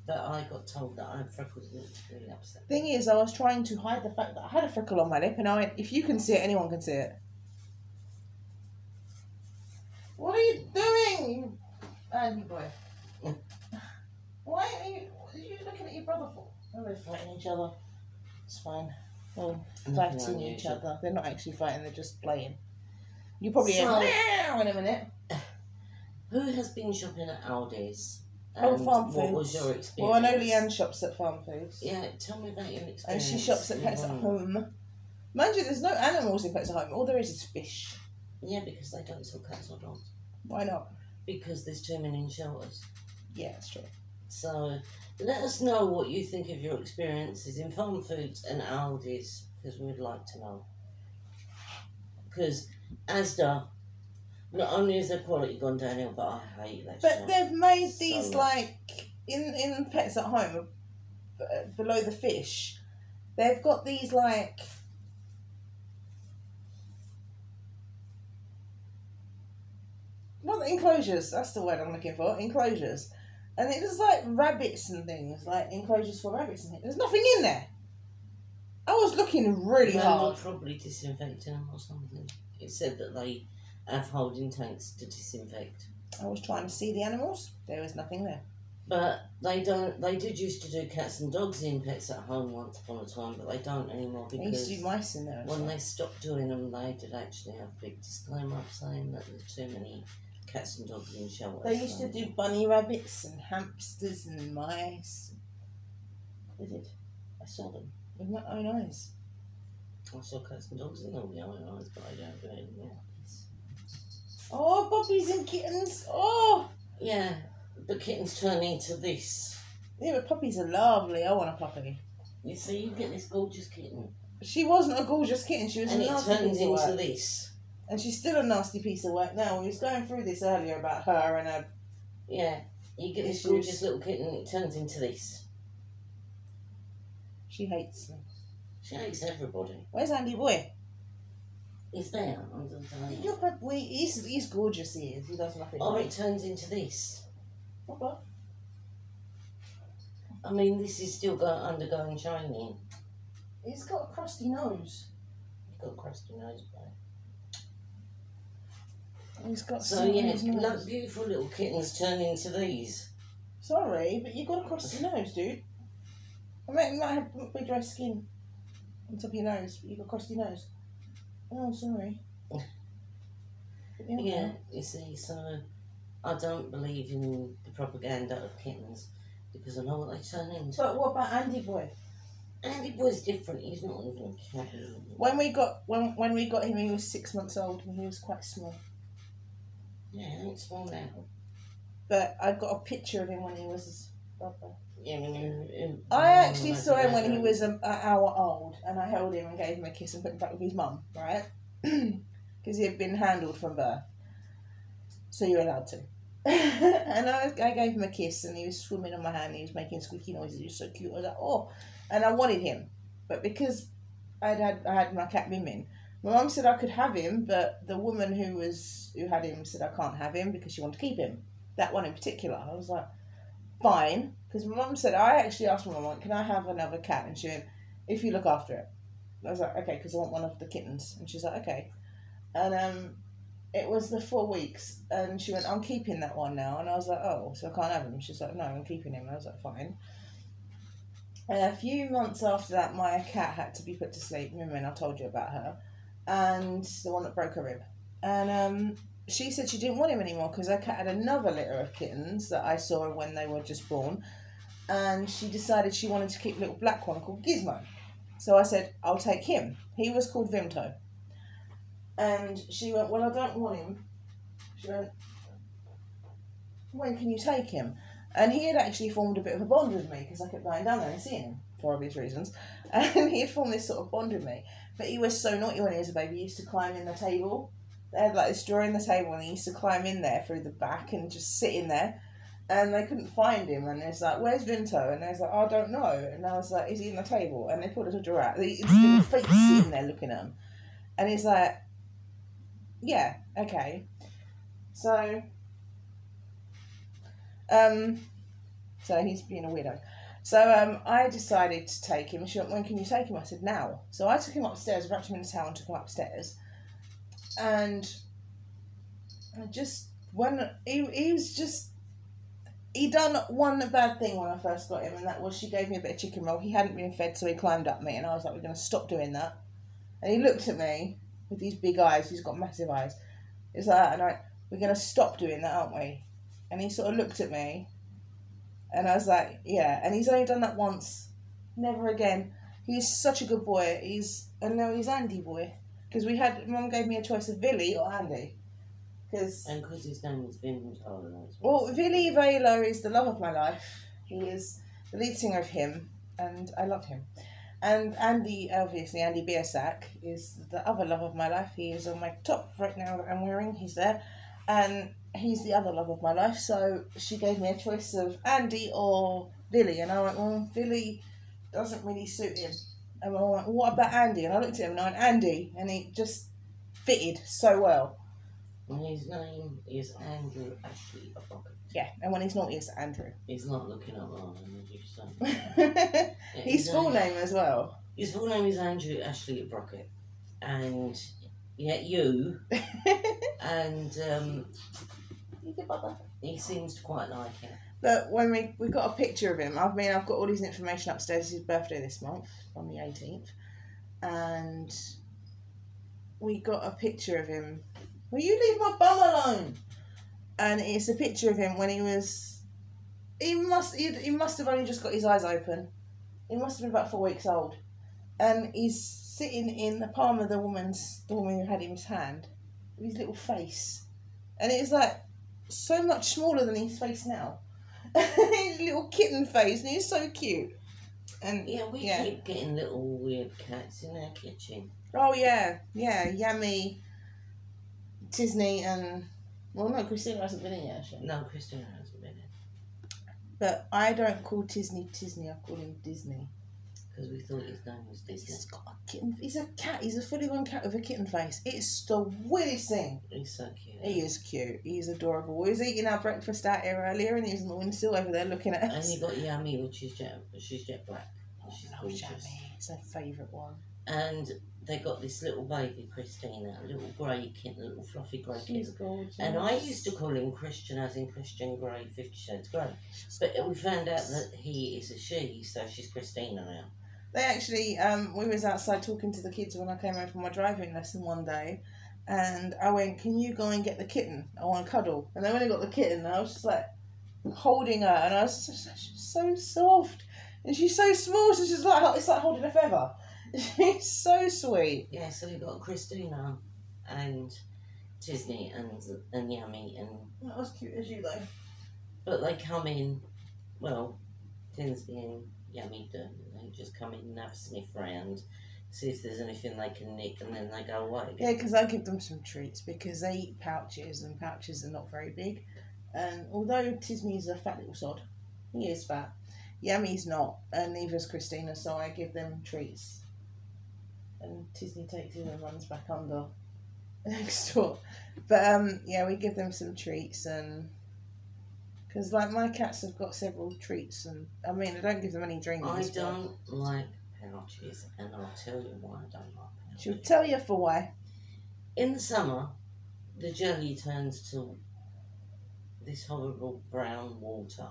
But I got told that I had freckles and it was really upset. Thing is, I was trying to hide the fact that I had a freckle on my lip and I went, "If you can see it, anyone can see it." What are you doing, Andy boy? Why are you looking at your brother for? Oh, they're fighting each other. It's fine. Oh, Nothing fighting each unusual. other. They're not actually fighting, they're just playing. You probably hear So- "Meow" in a minute. Who has been shopping at Aldi's? Oh, And Farm what was Foods. your experience? Well, I know Leanne shops at Farm Foods. Yeah, tell me about your experience. And she shops at Pets at Mhm. Home. Mind you, there's no animals in Pets at Home. All there is fish. Yeah, because they don't sell cats or dogs. Why not? Because there's too many in shelters. Yeah, that's true. So let us know what you think of your experiences in Farm Foods and Aldi's, because we'd like to know. Because Asda, not only has their quality gone downhill, but I hate that But shop. they've made these So- like in Pets at Home, below the fish. They've got these like enclosures. That's the word I'm looking for. Enclosures, and it was like rabbits and things, like enclosures for rabbits and things. There's nothing in there. I was looking really They're hard. probably disinfecting them or something. It said that they have holding tanks to disinfect. I was trying to see the animals. There was nothing there. But they don't. They did used to do cats and dogs in Pets at Home once upon a time, but they don't anymore They used because to do mice in there. as when well. they stopped doing them, they did actually have a big disclaimer up saying that there's too many cats and dogs in shelters. They used to do bunny rabbits and hamsters and mice. They did. I saw them with my own eyes. I saw cats and dogs in all the other eyes, but I don't do it anymore. Oh, puppies and kittens. Oh, Yeah, the kittens turn into this. yeah, but puppies are lovely. I want a puppy. You see, you get this gorgeous kitten, She wasn't a gorgeous kitten. She was and a it nasty turns piece of into work. this. And she's still a nasty piece of work now. We was going through this earlier about her and her. Yeah, you get this Issues. gorgeous little kitten, and it turns into this. She hates me. She hates everybody. Where's Andy boy? He's there under the table. Look, but he's gorgeous. He is. He does nothing. Oh, wrong. it turns into this. Okay. I mean, this is still undergoing training. He's got a crusty nose. He's got a crusty nose, bro. He's got So yeah, look, beautiful little kittens turn into these. Sorry, but you've got a crusty nose, dude. I mean, you might have pretty dry skin on top of your nose, but you've got a crusty nose. Oh, sorry. Yeah, you see, so I don't believe in the propaganda of kittens because I know what they turn into. But what about Andy Boy? Andy Boy's different. He's not even cat. When we got him, he was 6 months old and he was quite small. Yeah, he ain't small now. But I got a picture of him when he was proper. Yeah, I actually saw him when he was an hour old, and I held him and gave him a kiss and put him back with his mum, right? Because he had been handled from birth, so you're allowed to. And I gave him a kiss, and he was swimming on my hand. And he was making squeaky noises. He was so cute. I was like, oh, and I wanted him, but because I had my cat Min. My mum said I could have him, but the woman who had him said I can't have him because she wanted to keep him. That one in particular. I was like, fine, because my mum said, I actually asked my mum, can I have another cat? And she went, if you look after it. I was like, okay, because I want one of the kittens. And she's like, okay. And it was the 4 weeks, and she went, I'm keeping that one now. And I was like, oh, so I can't have him? She's like, no, I'm keeping him. And I was like, fine. And a few months after that, my cat had to be put to sleep. Remember, I told you about her. And the one that broke her rib. And she said she didn't want him anymore because her cat had another litter of kittens that I saw when they were just born. And she decided she wanted to keep a little black one called Gizmo. So I said, I'll take him. He was called Vimto. And she went, well, I don't want him. She went, when can you take him? And he had actually formed a bit of a bond with me because I kept going down there and seeing him for obvious reasons. And he had formed this sort of bond with me. But he was so naughty when he was a baby. He used to climb in the table. They had like this drawer in the table and he used to climb in there through the back and just sit in there. And they couldn't find him. And it's like, where's Vinto? And they was like, oh, I don't know. And I was like, is he in the table? And they pulled a drawer out. His little face sitting there looking at him. And he's like, yeah, okay. So he's being a weirdo. So I decided to take him. She went, when can you take him? I said, now. So I took him upstairs, wrapped him in a towel and took him upstairs. And I just, when he done one bad thing when I first got him, and that was she gave me a bit of chicken roll. He hadn't been fed, so he climbed up me, and I was like, we're going to stop doing that. And he looked at me with these big eyes. He's got massive eyes. It's like that, and we're going to stop doing that, aren't we? And he sort of looked at me, and I was like, yeah. And he's only done that once, never again. He's such a good boy. And now he's Andy Boy. Because Mum gave me a choice of Billy or Andy. And because his name was Vimto. Well, Billy Velo is the love of my life. He is the lead singer of Him, and I love him. And Andy, obviously, Andy Biersack is the other love of my life. He is on my top right now that I'm wearing. He's there. And he's the other love of my life. So she gave me a choice of Andy or Billy. And I went, well, Billy doesn't really suit him. And I went, well, what about Andy? And I looked at him and I went, Andy. And he just fitted so well. And his name is Andrew Ashley Brocket. Yeah, and when he's not, it's Andrew. He's not looking up on him, as you say. His full name as well. His full name is Andrew Ashley Brocket. And, yeah, you. And, he seems to quite like it. But when we got a picture of him, I've got all his information upstairs. It's his birthday this month, on the 18th. And we got a picture of him. Will you leave my bum alone? And it's a picture of him when he must have only just got his eyes open. He must have been about 4 weeks old. And he's sitting in the palm of the woman who had his hand, with his little face. And it was like so much smaller than his face now. His little kitten face, and he's so cute. And yeah, we keep getting little weird cats in our kitchen. Oh yeah, Yummy, Tisney, and well, no, Christina hasn't been in yet. Actually. No, Christina hasn't been in. But I don't call Tisney, I call him Disney. Because we thought his name was Disney. He's got a kitten. He's a cat. He's a fully grown cat with a kitten face. It's the weirdest thing. He's so cute. He is cute. He's adorable. We was eating our breakfast out here earlier, and he was on the windowsill over there looking at us. And you got Yummy, which is she's jet black. She's gorgeous. Yummy. It's her favourite one. And they got this little baby, Christina, a little grey kitten, a little fluffy grey She's kitten. gorgeous. And I used to call him Christian, as in Christian Grey, 50 Shades Grey. But we found out that he is a she, so she's Christina now. They actually, we was outside talking to the kids when I came home from my driving lesson one day, and I went, "Can you go and get the kitten? I want to cuddle." And then when I got the kitten, I was just like holding her, and I was just, she's so soft, and she's so small, so she's like, it's like holding a feather. She's so sweet. Yeah, so we got Christina and Disney and Yummy, and Not as cute as you though. but they come in, well, Disney and Yummy do. They just come in and have a sniff around, see if there's anything they can nick, and then they go away again. Yeah, because I give them some treats because they eat pouches, and pouches are not very big. And although Tisney's a fat little sod, he is fat. Yummy's not, and neither's Christina, so I give them treats. And Tisney takes him and runs back under next door. But yeah, we give them some treats, and because like my cats have got several treats, and I mean I don't give them any drinks. I don't like pouches, and I'll tell you why I don't like pouches. She'll tell you for why. In the summer, the jelly turns to this horrible brown water.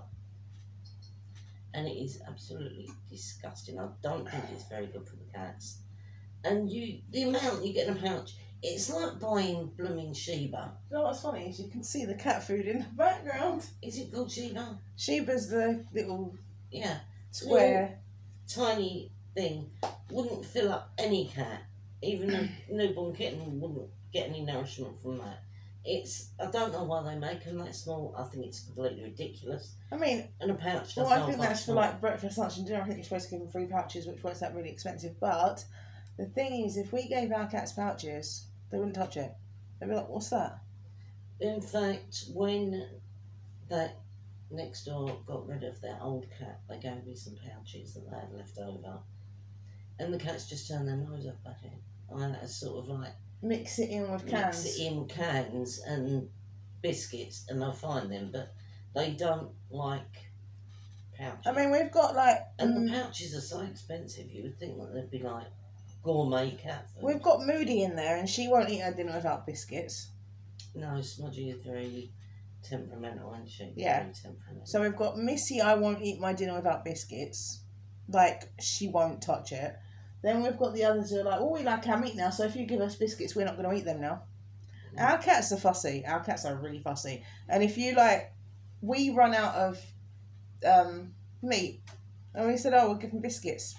And it is absolutely disgusting. I don't think it's very good for the cats. And the amount you get in a pouch, it's like buying blooming Sheba. You know what's funny is you can see the cat food in the background. Is it called Sheba? Sheba's the little Yeah. square. Tiny thing. Wouldn't fill up any cat. Even a newborn kitten wouldn't get any nourishment from that. I don't know why they make them that small. I think it's completely ridiculous. I mean, And a pouch well, doesn't I think that's for like breakfast, lunch, and dinner. I think you're supposed to give them 3 pouches, which works out really expensive. But the thing is, if we gave our cats pouches, they wouldn't touch it. They'd be like, "What's that?" In fact, when that next door got rid of their old cat, they gave me some pouches that they had left over. And the cats just turned their nose up at it. I had to sort of like Mix it in with cans. mix it in cans and biscuits, and they'll find them, but they don't like pouches. I mean, we've got like and the pouches are so expensive, you would think that they'd be like gourmet cat food. we've got Moody in there, and she won't eat her dinner without biscuits. No, Smudgy is very temperamental, isn't she? Yeah. Very temperamental. So we've got Missy. I won't eat my dinner without biscuits. Like she won't touch it. Then we've got the others who are like, "Oh, we like our meat now, so if you give us biscuits, we're not going to eat them now." Our cats are fussy. Our cats are really fussy. And if you like, we run out of meat, and we said, "Oh, we'll give them biscuits."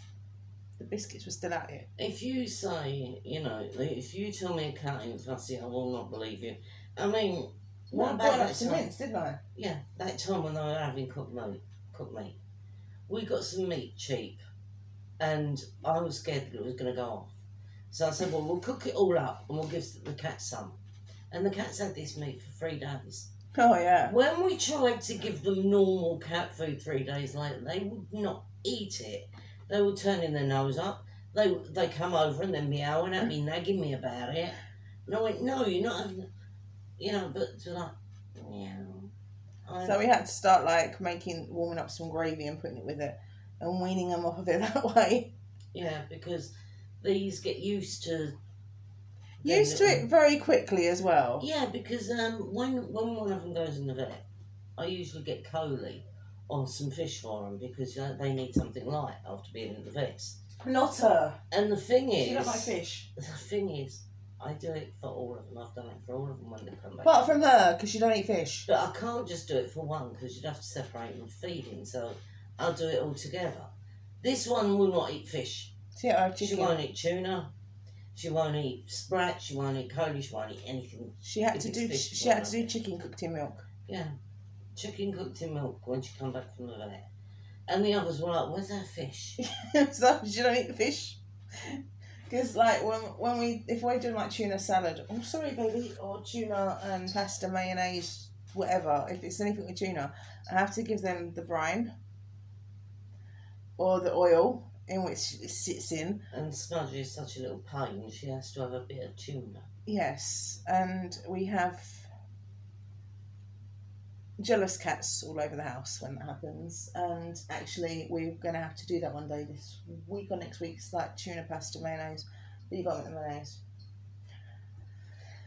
The biscuits were still out here. If you say, if you tell me a cat ain't fussy, I will not believe you. I mean, what I about brought up that some time? mince, didn't I? Yeah, that time when they were having cooked meat. We got some meat cheap, and I was scared that it was going to go off. So I said, well, we'll cook it all up, and we'll give the cats some. And the cats had this meat for 3 days. Oh yeah. When we tried to give them normal cat food 3 days later, they would not eat it. They were turning their nose up. They come over and they're meowing at me, nagging me about it. And I went, no, you're not having, but they're like, meow. So we had to start like warming up some gravy and putting it with it, and weaning them off of it that way. Yeah, because these get used to it very quickly as well. Yeah, because when one of them goes in the vet, I usually get Coley or some fish for them because they need something light after being in the vets. Not her. And the thing is, She don't like fish. The thing is, I do it for all of them. I've done it for all of them when they come back. Apart from her, because she don't eat fish. But I can't just do it for one because you'd have to separate them feeding. So I'll do it all together. This one will not eat fish. She won't eat tuna. She won't eat sprat. She won't eat Coley. She won't eat anything. She had to do chicken cooked in milk. Yeah, chicken cooked in milk when she come back from the vet. And the others were like, "Where's our fish?" So she don't eat the fish. Because like if we're doing like tuna salad, oh sorry baby, or tuna and pasta, mayonnaise, whatever. If it's anything with tuna, I have to give them the brine or the oil, in which it sits in. And Smudge is such a little pain, she has to have a bit of tuna. Yes, and we have jealous cats all over the house when that happens. And actually, we're going to have to do that one day this week or next week. It's like tuna pasta mayonnaise. But you got to make the mayonnaise.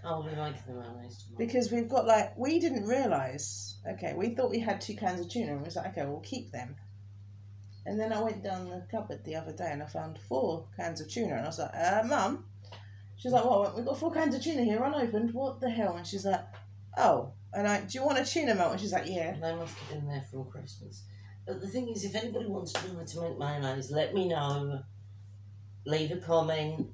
I'll be making the mayonnaise tomorrow. Because we've got like, we didn't realise, okay, we thought we had 2 cans of tuna and we was like, okay, we'll keep them. And then I went down the cupboard the other day and I found 4 cans of tuna and I was like, Mum? She's like, what, we've got 4 cans of tuna here unopened, what the hell? And she's like, oh. And I, do you want a tuna melt? And she's like, yeah. They must have been there from Christmas. But the thing is, if anybody wants to know how to make mayonnaise, let me know. Leave a comment.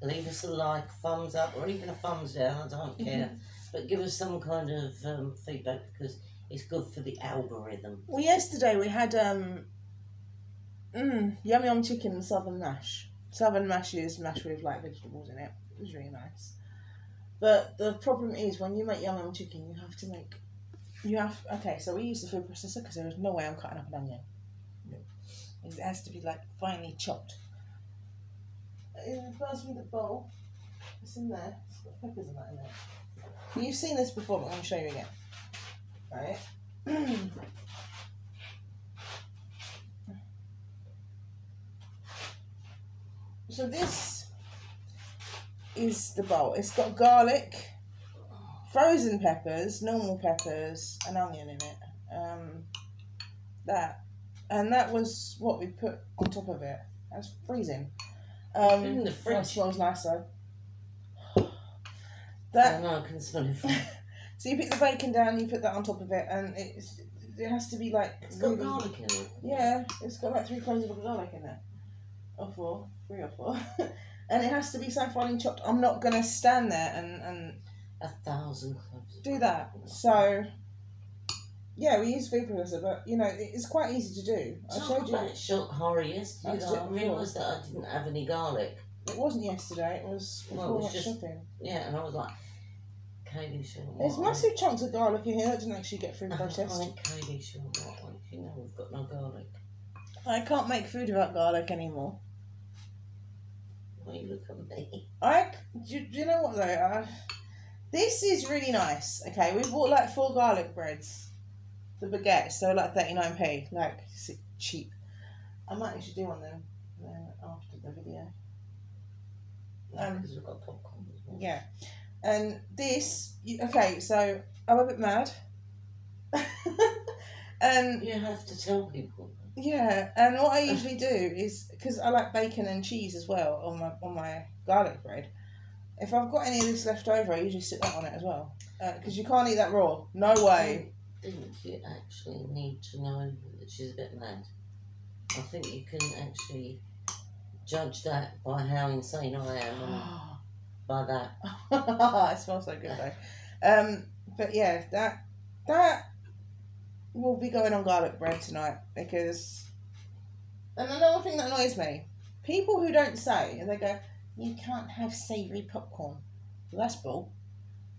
Leave us a like, thumbs up, or even a thumbs down, I don't care. But give us some kind of feedback because it's good for the algorithm. Well, yesterday we had yum yum chicken and southern mash. Southern mash is mash with like vegetables in it. It was really nice. But the problem is when you make yum yum chicken, okay, so we use the food processor because there is no way I'm cutting up an onion. No. It has to be like finely chopped. Pass me the bowl. It's in there. It's got peppers and that in there. You've seen this before, but I'm going to show you again. Right? So this is the bowl. It's got garlic, frozen peppers, normal peppers, an onion in it. That was what we put on top of it. That's freezing. In the fridge. That smells nice though. I know, I can smell it. So you pick the bacon down, you put that on top of it, and it has to be like. It's got garlic in it. Yeah, it's got like 3 cloves of garlic in it. Or 4, 3 or 4. And it has to be so finely chopped. I'm not going to stand there and 1,000 cloves. do that. So, yeah, we use food processor, but, you know, it's quite easy to do. I showed you. It shot horror yesterday. I realised that I didn't have any garlic. It wasn't yesterday, it was before I went shopping. Yeah, and I was like, Katie shouldn't. There's massive chunks of garlic in here that didn't actually get food processed. I think Katie shouldn't want one. You know we've got no garlic. I can't make food without garlic anymore. Why you look at me? Do you know what though? This is really nice. Okay, we bought like 4 garlic breads. The baguettes, so like 39p. Like, cheap. I might actually do one then after the video. Because we've got popcorn as well. Yeah. And this, okay, so I'm a bit mad. And you have to tell people. Yeah, and what I usually do is, because I like bacon and cheese as well on my garlic bread, if I've got any of this left over, I usually stick that on it as well. Because you can't eat that raw. No way. I think you actually need to know that she's a bit mad. I think you can actually judge that by how insane I am and by that. It smells so good though. But yeah, that will be going on garlic bread tonight because. And another thing that annoys me, people who don't say, and they go, you can't have savoury popcorn. Well, that's bull.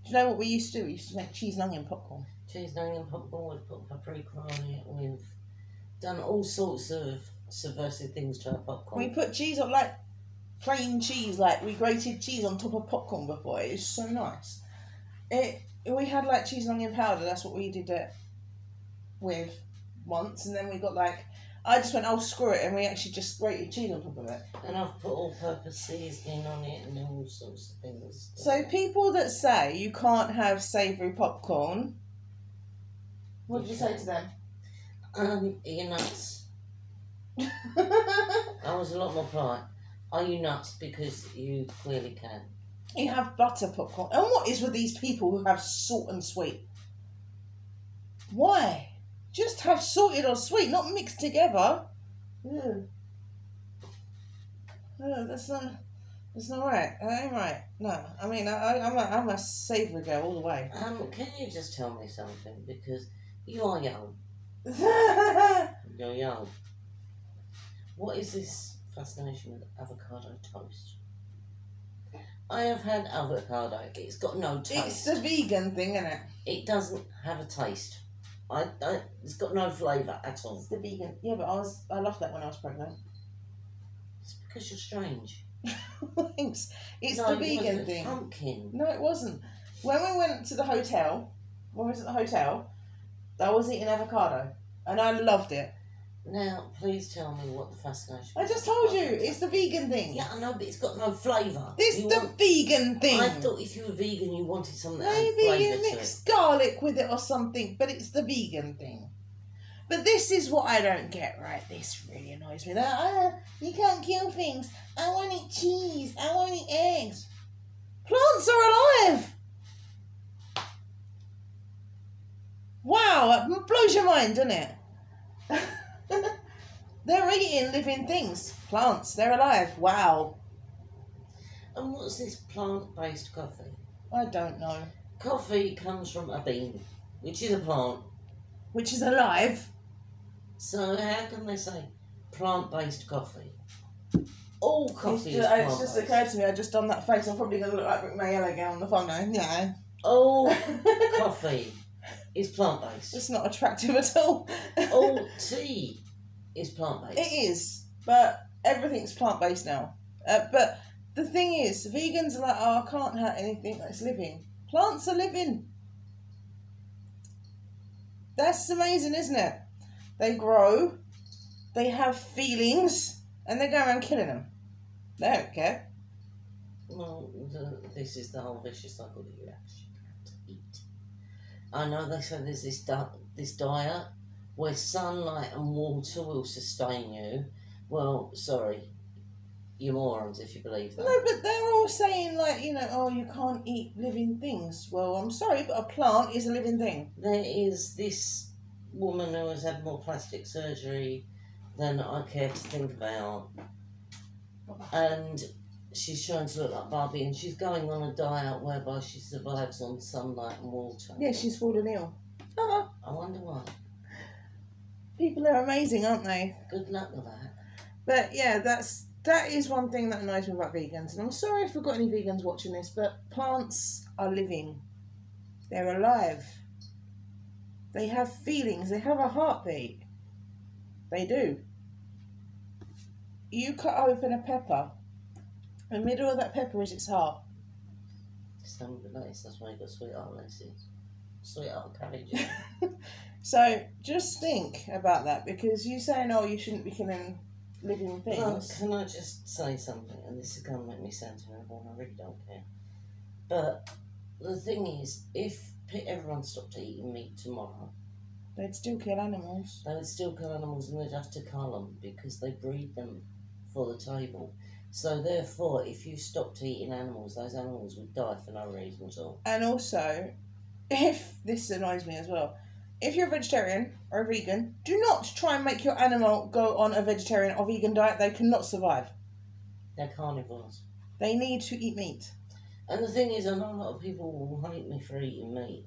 Do you know what we used to do? We used to make cheese and onion popcorn. Cheese and onion popcorn, we've put paprika on it, we've done all sorts of subversive things to our popcorn. We put cheese on, like plain cheese, like we grated cheese on top of popcorn before. It was so nice. We had like cheese and onion powder, that's what we did it with once, and then we got like, I just went, oh screw it, and we actually just grated cheese on top of it. And I've put all-purpose seasoning on it and all sorts of things. So people that say you can't have savoury popcorn, what did you say to them? You're nuts. I was a lot more polite. Are you nuts? Because you clearly can. You have butter popcorn. And what is with these people who have salt and sweet? Why? Just have salted or sweet, not mixed together. Ew. No, that's not right. That ain't right. No, I mean, I'm a savoury girl all the way. Can you just tell me something? Because you are young. You're young. What is this fascination with avocado toast? I have had avocado. It's got no taste. It's the vegan thing, isn't it? It doesn't have a taste. It's got no flavour at all. It's the vegan. Yeah, but I loved that when I was pregnant. Because you're strange. Thanks. It's No, the it vegan wasn't. thing. Pumpkin. No, it wasn't. When we went to the hotel, when we was at the hotel, I was eating avocado, and I loved it. Now, please tell me what the fascination. I just told you, it's the vegan thing. Yeah, I know, but it's got no flavour. It's the vegan thing. I thought if you were vegan, you wanted something that had Maybe flavour you to mix it. garlic with it or something, but it's the vegan thing. But this is what I don't get, right? This really annoys me. You can't kill things. I want to eat cheese. I want to eat eggs. Plants are alive. Wow, it blows your mind, doesn't it? They're eating living things. Plants, they're alive. Wow. And what's this plant-based coffee? I don't know. Coffee comes from a bean, which is a plant. Which is alive. So how can they say plant-based coffee? All coffee is It's plant-based. just occurred to me, I just done that face. I'm probably going to look like Rick Mayella again on the phone now. Yeah. All coffee is plant-based. It's not attractive at all. All tea is plant-based. It is, but everything's plant-based now. But the thing is, vegans are like, oh, I can't have anything that's living. Plants are living. That's amazing, isn't it? They grow, they have feelings, and they go around killing them. They don't care. Well, this is the whole vicious cycle that you actually have to eat. I know they say there's this diet where sunlight and water will sustain you. Well, sorry, you're morons if you believe that. No, but they're all saying, like, you know, oh, you can't eat living things. Well, I'm sorry, but a plant is a living thing. There is this woman who has had more plastic surgery than I care to think about. And she's trying to look like Barbie, and she's going on a diet whereby she survives on sunlight and water. Yeah, she's fallen ill. I wonder why. People are amazing, aren't they? Good luck with that. But yeah, that is one thing that annoys me about vegans. And I'm sorry if we've got any vegans watching this, but plants are living. They're alive. They have feelings. They have a heartbeat. They do. You cut open a pepper. In the middle of that pepper is its heart. Some of the nice, that's why you got sweetheart lettuces. Sweetheart cabbage. So just think about that, because you saying, oh, you shouldn't be killing living things. Well, can I just say something? And this is going to make me sound terrible, and I really don't care. But the thing is, if everyone stopped eating meat tomorrow, They'd still kill animals. they would still kill animals, and they'd have to cull them because they breed them for the table. So therefore, if you stopped eating animals, those animals would die for no reason at all. And also, if this annoys me as well, if you're a vegetarian or a vegan, do not try and make your animal go on a vegetarian or vegan diet. They cannot survive. They're carnivores. They need to eat meat. And the thing is, I know a lot of people will hate me for eating meat.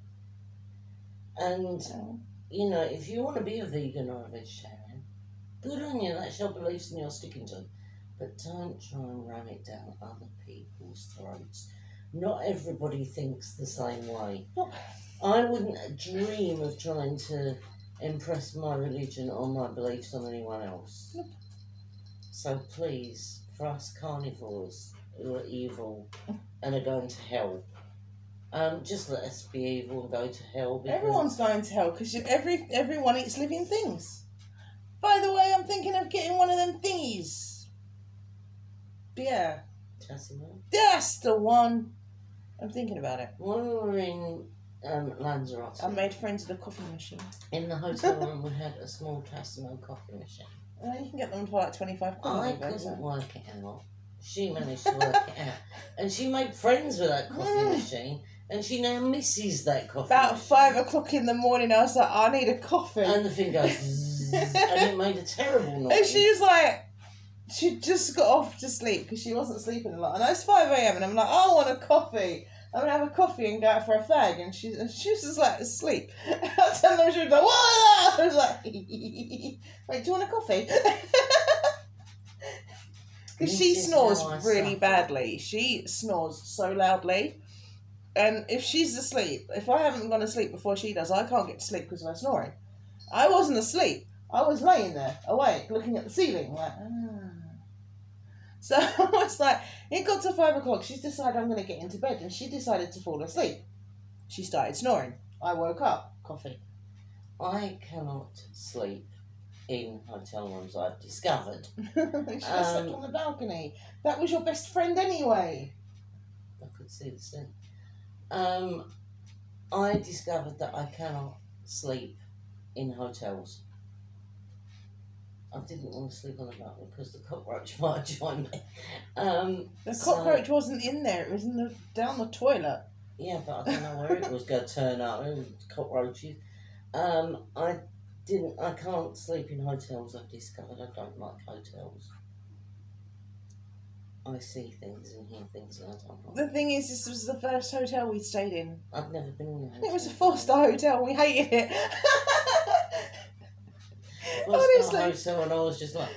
And, you know, if you want to be a vegan or a vegetarian, good on you, that's your beliefs and you're sticking to them. But don't try and ram it down other people's throats. Not everybody thinks the same way. I wouldn't dream of trying to impress my religion or my beliefs on anyone else. So please, for us carnivores who are evil and are going to hell, just let us be evil and go to hell. Everyone's going to hell because everyone eats living things. By the way, I'm thinking of getting one of them thingies. Yeah. Tassimo? That's the one. I'm thinking about it. When we were in Lanzarote, I made friends with a coffee machine. in the hotel room we had a small Tassimo coffee machine. You can get them for like 25 quid. I couldn't work it out. She managed to work it out. And she made friends with that coffee machine, and she now misses that coffee About machine. 5 o'clock in the morning, I was like, I need a coffee. And the thing goes zzz, and it made a terrible noise. And she was like, she just got off to sleep because she wasn't sleeping a lot. And it's 5 a.m. and I'm like, I want a coffee. I'm going to have a coffee and go out for a fag. And she was just like asleep. I turned her, she was like, what? I was like, wait, do you want a coffee? Because she snores really badly. She snores so loudly. And if she's asleep, if I haven't gone to sleep before she does, I can't get to sleep because of her snoring. I wasn't asleep. I was laying there, awake, looking at the ceiling, like, So I was like, it got to 5 o'clock. She's decided I'm going to get into bed, and she decided to fall asleep. She started snoring. I woke up. Coffee. I cannot sleep in hotel rooms, I've discovered. She slept on the balcony. That was your best friend anyway. I could see the sea. I discovered that I cannot sleep in hotels. I didn't want to sleep on the balcony because the cockroach might join me. The cockroach wasn't in there. It was down the toilet. Yeah, but I don't know where it was going to turn up. It was cockroaches. I can't sleep in hotels. I've discovered I don't like hotels. I see things and hear things and I don't like. The thing is, this was the first hotel we stayed in. I've never been in a hotel. It was a 4-star hotel. We hated it. 4-star hotel, and I was just like,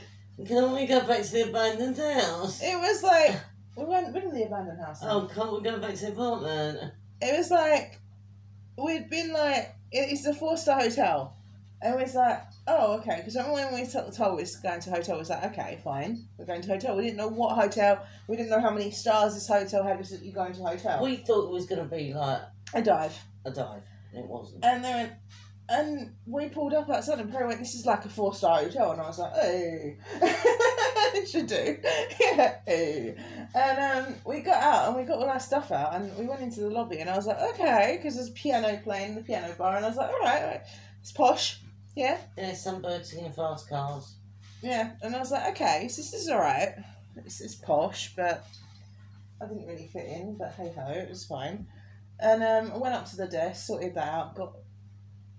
can we go back to the abandoned house? It was like, we weren't in the abandoned house. Oh, can't we go back to the apartment? It was like, we'd been like, it's a 4-star hotel. And we was like, oh, okay. Because when we told us going to hotel, we was like, okay, fine. We're going to hotel. We didn't know what hotel. We didn't know how many stars this hotel had. We said, you're going to a hotel. We thought it was going to be like... A dive. And it wasn't. And they went... And we pulled up outside and Perry went, this is like a 4-star hotel. And I was like, hey. It should do. Yeah, hey. And we got out and we got all our stuff out and we went into the lobby and I was like, okay, because there's piano playing in the piano bar. And I was like, all right. It's posh. Yeah. Yeah, some birds singing fast cars. Yeah. And I was like, okay, so this is all right. It's posh, but I didn't really fit in. But hey ho, it was fine. And I went up to the desk, sorted that out, got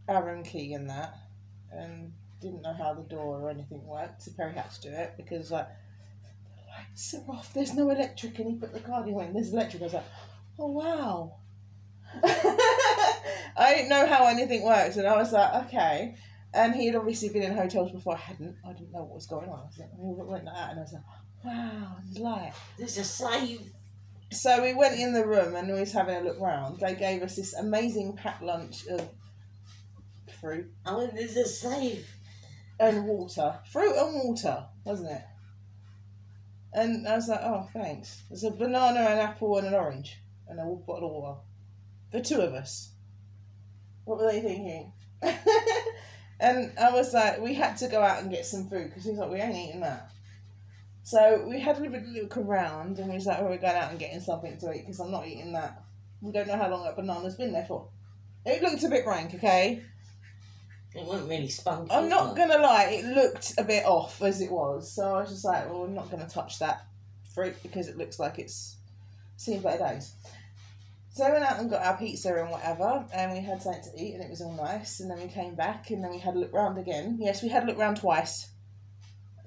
our room key and that, and didn't know how the door or anything worked, so Perry had to do it because like the lights are off, there's no electric, and he put the card in, there's electric. I was like, oh wow. I didn't know how anything works, and I was like, okay. And he had obviously been in hotels before. I didn't know what was going on. I was like, we went like that, and I was like, wow, there's light. There's a safe. So we went in the room and we was having a look round. They gave us this amazing packed lunch of fruit. Oh, there's a safe. And water. Fruit and water, wasn't it? And I was like, oh, thanks. There's a banana, an apple and an orange. And a bottle of water. The two of us. What were they thinking? And I was like, we had to go out and get some food because he was like, we ain't eating that. So we had a little look around and we was like, oh, we're going out and getting something to eat because I'm not eating that. We don't know how long that banana's been there for. It looked a bit rank, okay? It wasn't really spunky. I'm not going to lie, it looked a bit off as it was. So I was just like, well, we're not going to touch that fruit because it looks like it's seen better days. So we went out and got our pizza and whatever, and we had something to eat, and it was all nice. And then we came back, and then we had a look round again. Yes, we had a look round twice.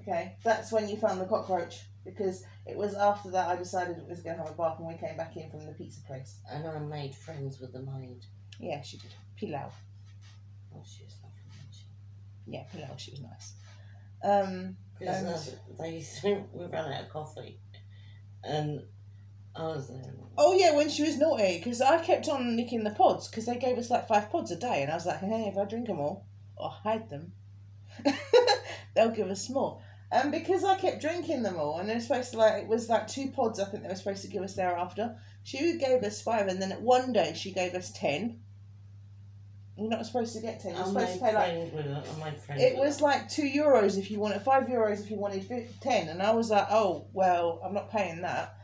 Okay, that's when you found the cockroach, because it was after that I decided it was going to have a bath, and we came back in from the pizza place. And I made friends with the maid. Yeah, she did. Pilau. Oh, she was lovely, wasn't she? Yeah, Pilau, she was nice. We ran out of coffee, and I was there. Oh yeah, when she was naughty, because I kept on nicking the pods, because they gave us like 5 pods a day, and I was like, hey, if I drink them all, or hide them, they'll give us more. And because I kept drinking them all, and they're supposed to it was like 2 pods I think they were supposed to give us thereafter, she gave us 5, and then one day she gave us 10. You're not supposed to get 10. You're supposed to pay it was like €2 if you wanted, €5 if you wanted 10, and I was like, oh well, I'm not paying that.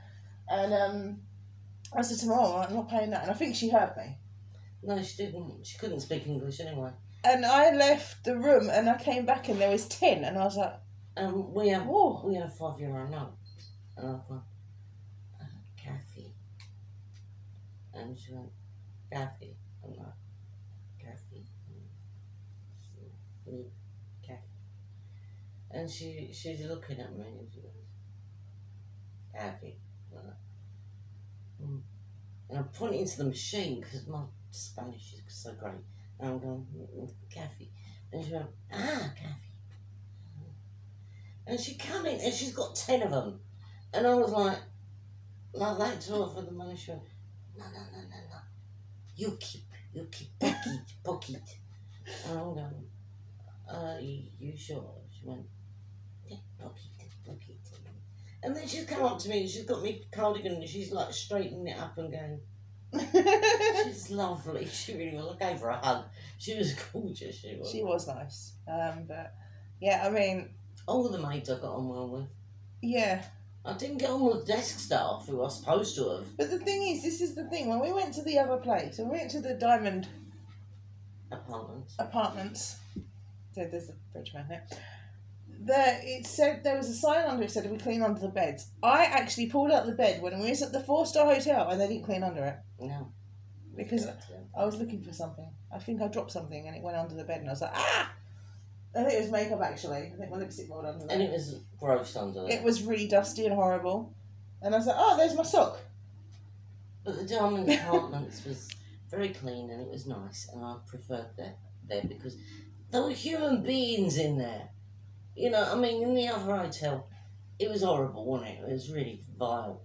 And I said to Mum, I'm not paying that, and I think she heard me. No, she didn't. She couldn't speak English anyway. And I left the room, and I came back, and there was 10, and I was like, we have €5 note, and I thought, Kathy, and she went, Kathy, I'm like, Kathy, me, Kathy, and she's looking at me, and she goes, Kathy. And I'm pointing to the machine because my Spanish is so great. And I'm going, Kathy. And she went, Kathy. And she come in and she's got 10 of them. And I was like that to her for the money. She went, no. You keep, pocket. And I'm going, you sure? She went, yeah, pocket. And then she's come up to me and she's got me cardigan and she's like straightening it up and going, she's lovely. She really was. I gave her a hug. She was gorgeous. She was. She was nice. But yeah, I mean, all the maids I got on well with. Yeah. I didn't get on with the desk staff who I was supposed to have. But the thing is, this is the thing. When we went to the other place, when we went to the Diamond Apartments. So there's a fridge man here. It said there was a sign under it said we clean under the beds. I actually pulled out the bed when we was at the 4-star hotel and they didn't clean under it. No. Because I was looking for something. I think I dropped something and it went under the bed and I was like, ah! I think it was makeup actually. I think my lipstick rolled under there. And it was gross under there. It was really dusty and horrible. And I was like, oh, there's my sock. But the Diamond Apartments was very clean and it was nice and I preferred that there because there were human beings in there. You know, I mean, in the other hotel, it was horrible, wasn't it? It was really vile.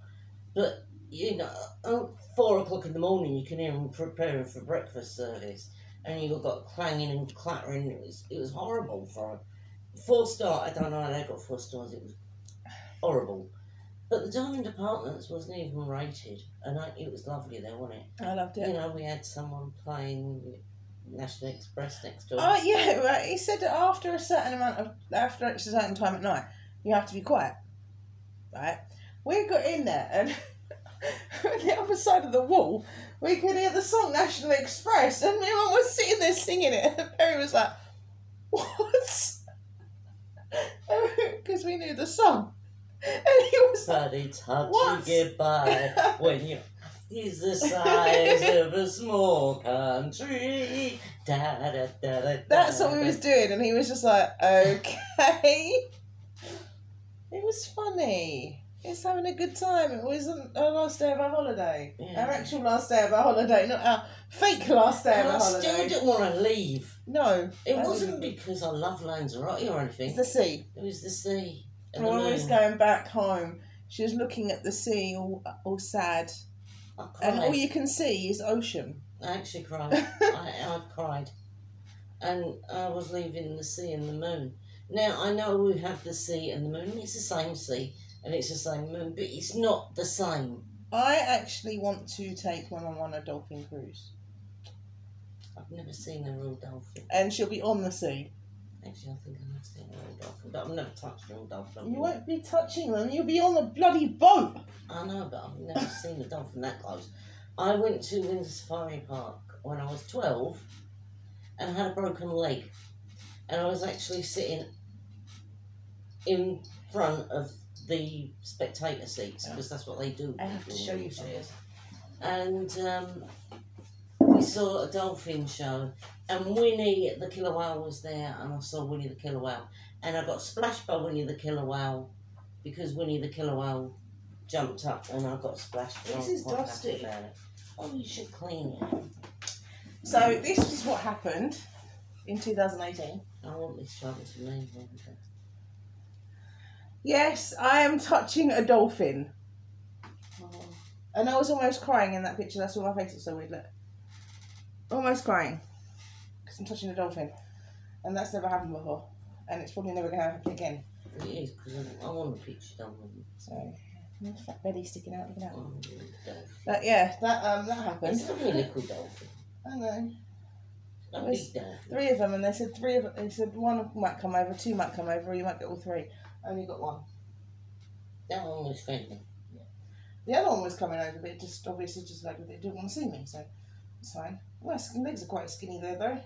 But, you know, at 4 o'clock in the morning, you can hear them preparing for breakfast service. And you got clanging and clattering. It was horrible for a 4-star. I don't know how they got 4 stars. It was horrible. But the Diamond Apartments wasn't even rated. And it was lovely there, wasn't it? I loved it. You know, we had someone playing National Express next door. Oh yeah, right. He said that after a certain time at night, you have to be quiet. Right? We got in there and on the other side of the wall, we could hear the song National Express, and my mum was sitting there singing it, and Perry was like, "What?" Because we knew the song, and he was Buddy, touch you goodbye when you. He's the size of a small country. Da, da, da, da, da, That's what we was doing, and he was just like, okay. It was funny. It's having a good time. It wasn't our last day of our holiday. Yeah. Our actual last day of our holiday, not our fake last day of our holiday. I still didn't want to leave. No. It wasn't because I love Lanzarote or anything. It's the sea. It was the sea. And when we was going back home, she was looking at the sea all sad. And all you can see is ocean. I actually cried. I cried. And I was leaving the sea and the moon. Now, I know we have the sea and the moon. It's the same sea and it's the same moon, but it's not the same. I actually want to take my mum on a dolphin cruise. I've never seen a real dolphin. And she'll be on the sea. Actually, I think I have seen a real dolphin, but I've never touched a real dolphin. You won't be touching them. You'll be on the bloody boat. I know, but I've never seen a dolphin that close. I went to Windsor Safari Park when I was 12 and had a broken leg. And I was actually sitting in front of the spectator seats because that's what they do. I have to show you something. And we saw a dolphin show, and Winnie the Killer Whale was there, and I saw Winnie the Killer Whale. And I got splashed by Winnie the Killer Whale because Winnie the Killer Whale jumped up and I got splashed. This is dusty. Oh, you should clean it. So this is what happened in 2018. I want this trouble to leave. Yes, I am touching a dolphin. Oh. And I was almost crying in that picture. That's why my face is so weird. Look. Almost crying. Because I'm touching a dolphin. And that's never happened before. And it's probably never going to happen again. It is, because I want to picture dolphin. So, there's fat belly sticking out. Look at that. Oh, But yeah, that happened. It's not a little dolphin. I know. A big dolphin. 3 of them, and they said 3 of them. They said 1 might come over, 2 might come over, or you might get all 3. Only got 1. That one was friendly. The other one was coming over, but it just obviously just like they didn't want to see me, so it's fine. My legs are quite skinny there though.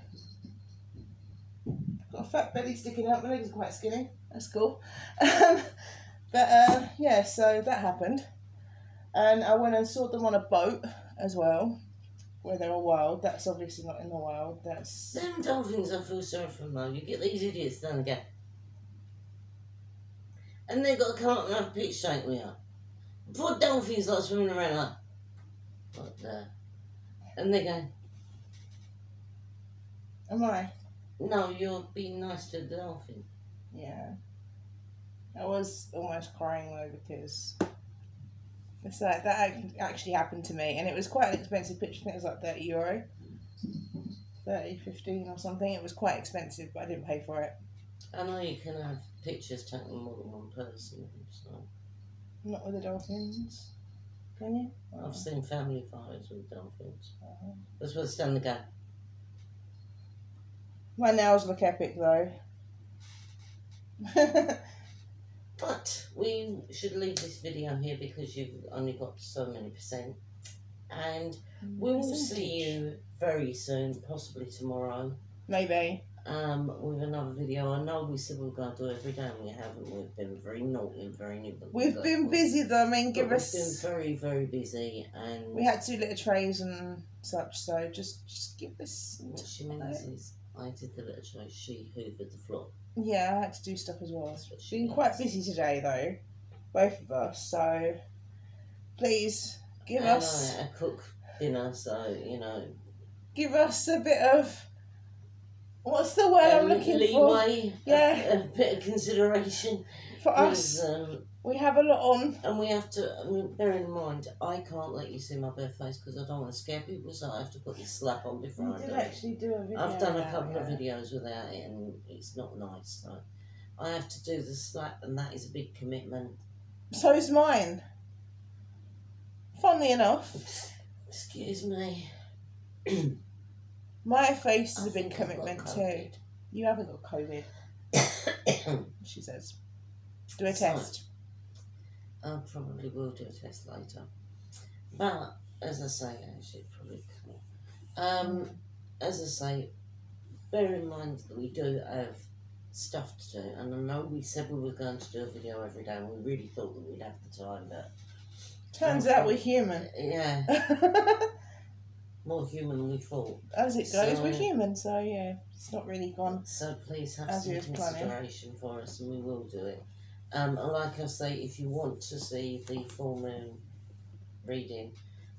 Got a fat belly sticking out. My legs are quite skinny. That's cool. But yeah, so that happened, and I went and saw them on a boat as well, where they're all wild. That's obviously not in the wild. That's Them dolphins I feel sorry for them though. You get these idiots down again. And they've got to come up and have a pitch tank with you. Poor dolphins like swimming around like there. And they go, am I? no, you're being nice to the dolphin. Yeah. I was almost crying though because it's like that actually happened to me, and it was quite an expensive picture. I think it was like €30, 30, 15 or something. It was quite expensive, but I didn't pay for it. I know you can have pictures taken with more than one person, so Not with the dolphins. Can you? I've seen family photos with dolphins. Oh. That's what's done the game. My nails look epic though. But we should leave this video here because you've only got so many %. And we will see you very soon, possibly tomorrow. Maybe. With another video. I know we said we were going to do it every day and we haven't. We've been very naughty and very nippy. We've been busy though, I mean, We've been very, very busy and... We had to do little trays and such, so just give us... What she means is, I did the little tray, she hoovered the floor. Yeah, I had to do stuff as well. That's what she Been means. quite busy today though, both of us, so please give And us... I cook dinner, so, you know... Give us a bit of... What's the word I'm looking leeway, for? Yeah. A bit of consideration. For us, we have a lot on. And we have to, I mean, bear in mind, I can't let you see my bare face because I don't want to scare people, so I have to put this slap on before I We do did it. actually do a video. I've done a about couple of it. videos without it and it's not nice, so I have to do the slap and that is a big commitment. So is mine. Funnily enough, Excuse me. my face is I a big think I've got commitment too. COVID. You haven't got COVID, she says. Do a So, test. I probably will do a test later. But, as I say, actually, probably can't. As I say, bear in mind that we do have stuff to do. And I know we said we were going to do a video every day and we really thought that we'd have the time, but... Turns out we're human. Yeah, more human than we thought. As it goes, So- we're human, so yeah, it's not really gone. So please have As some we was planning. consideration for us and we will do it. And like I say, if you want to see the full moon reading,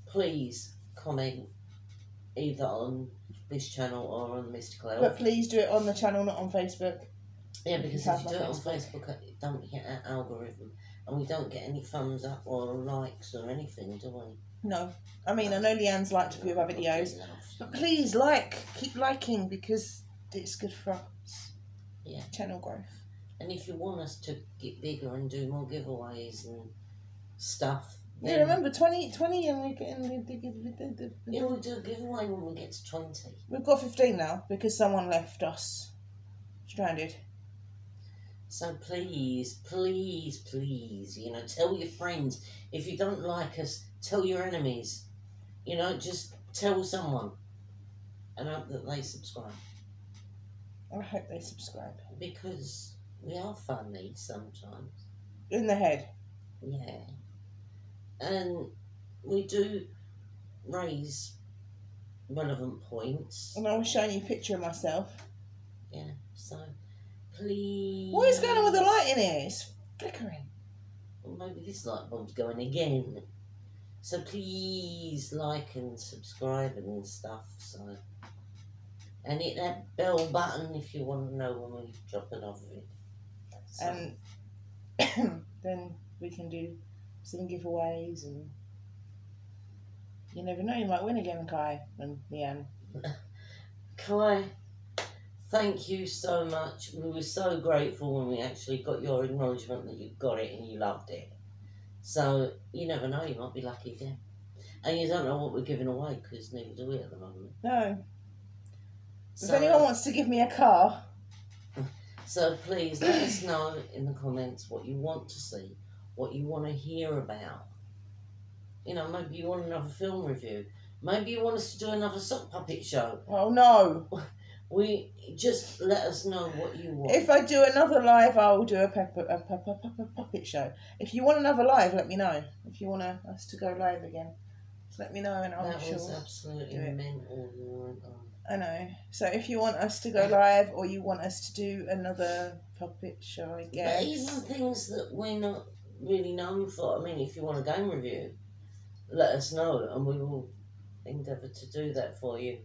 please comment either on this channel or on Mystical Elf. But please do it on the channel, not on Facebook. Yeah, because have if you my do it on Facebook. Facebook, it don't hit our algorithm. And we don't get any thumbs up or likes or anything, do we? No. I mean, I know Leanne's liked a few of our videos. But please keep liking because it's good for us. Yeah. Channel growth. And if you want us to get bigger and do more giveaways and stuff, Yeah, remember 20 and we're getting yeah, we'll do a giveaway when we get to 20. We've got 15 now because someone left us stranded. So please, please, please, you know, tell your friends. If you don't like us, tell your enemies. You know, just tell someone. And hope that they subscribe. I hope they subscribe. Because we are funny sometimes. In the head. Yeah. And we do raise relevant points. And I was showing you a picture of myself. Yeah, so please. What is going on with the light in here? It's flickering. Well, maybe this light bulb's going again. So please like and subscribe and stuff. So, and hit that bell button if you want to know when we drop another video. So, And then we can do some giveaways and you never know, you might win again, Kai and Leanne. Kai, thank you so much. We were so grateful when we actually got your acknowledgement that you got it and you loved it. So, you never know, you might be lucky again. And you don't know what we're giving away, because neither do we at the moment. No. If So, anyone wants to give me a car, so please let us know in the comments what you want to see, what you want to hear about. You know, maybe you want another film review. Maybe you want us to do another sock puppet show. oh no. We just let us know what you want. If I do another live, I will do a puppet show. If you want another live, let me know. If you want us to go live again, just let me know and I'll that sure was absolutely do it. mental. We weren't on. I know. So if you want us to go live or you want us to do another puppet show, I guess. But even things that we're not really known for. I mean, if you want a game review, let us know and we will endeavour to do that for you.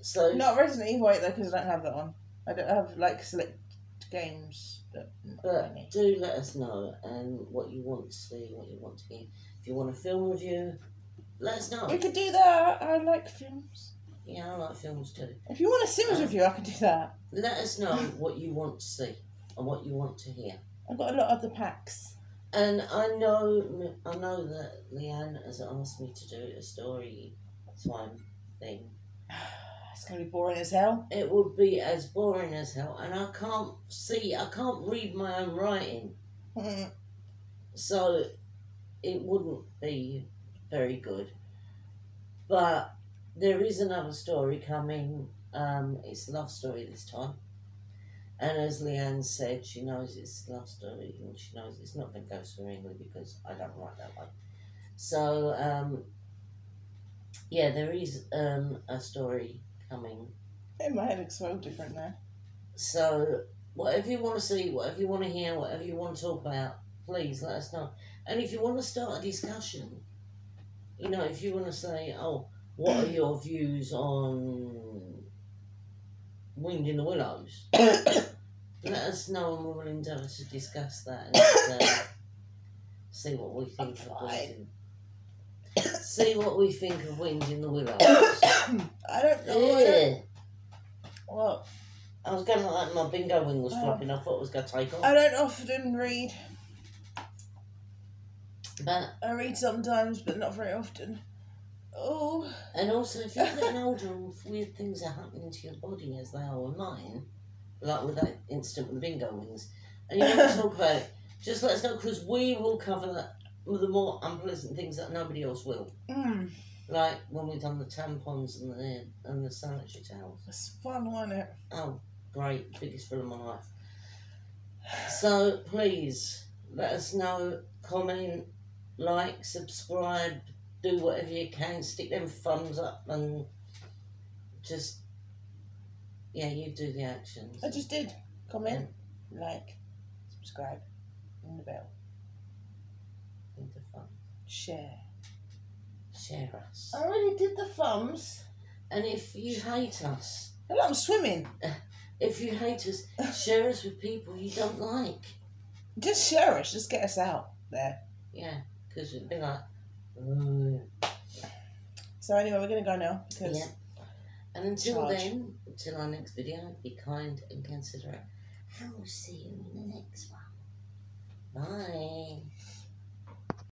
So Not Resident Evil 8 though, because I don't have that on. I don't have like select games. But do let us know and what you want to see, what you want to hear. If you want a film review, let us know. we could do that. I like films. Yeah, I like films too. If you want a Sims review, I can do that. Let us know what you want to see and what you want to hear. I've got a lot of the packs. And I know that Leanne has asked me to do a story time thing. It's going to be boring as hell. It would be as boring as hell, and I can't read my own writing, so it wouldn't be very good. But there is another story coming. It's a love story this time. And as Leanne said, she knows it's a love story and she knows it's not going to go swimmingly because I don't write that way. So, yeah, there is a story coming. In my head, it's so different now. So, whatever you want to see, whatever you want to hear, whatever you want to talk about, please let us know. And if you want to start a discussion, you know, if you want to say, oh, what are your views on Wind in the Willows? Let us know and we're willing to discuss that and see what we think of Wind. See what we think of Wind in the Willows. I don't know. Yeah. What? I was going to like my bingo wing was flopping. I thought it was going to take off. I don't often read. But I read sometimes, but not very often. Oh. And also, if you're getting older and weird things are happening to your body as they are with mine, like with that incident with the bingo wings, and you want to talk about it, just let us know because we will cover that with the more unpleasant things that nobody else will. Like when we've done the tampons and the sanitary towels. It's fun, wasn't it? Oh, great. Biggest thrill of my life. So please let us know, comment, like, subscribe, do whatever you can, stick them thumbs up and just, yeah, you do the actions. I just did. Comment, like, subscribe, ring the bell. Think the fun. Share. Share us. I already did the thumbs. And if you hate us, I love swimming. if you hate us, share us with people you don't like. Just share us. Just get us out there. Yeah, because it'd be like, oh. So anyway, we're going to go now. Because yeah. And until then, until our next video, be kind and considerate. And we'll see you in the next one. Bye.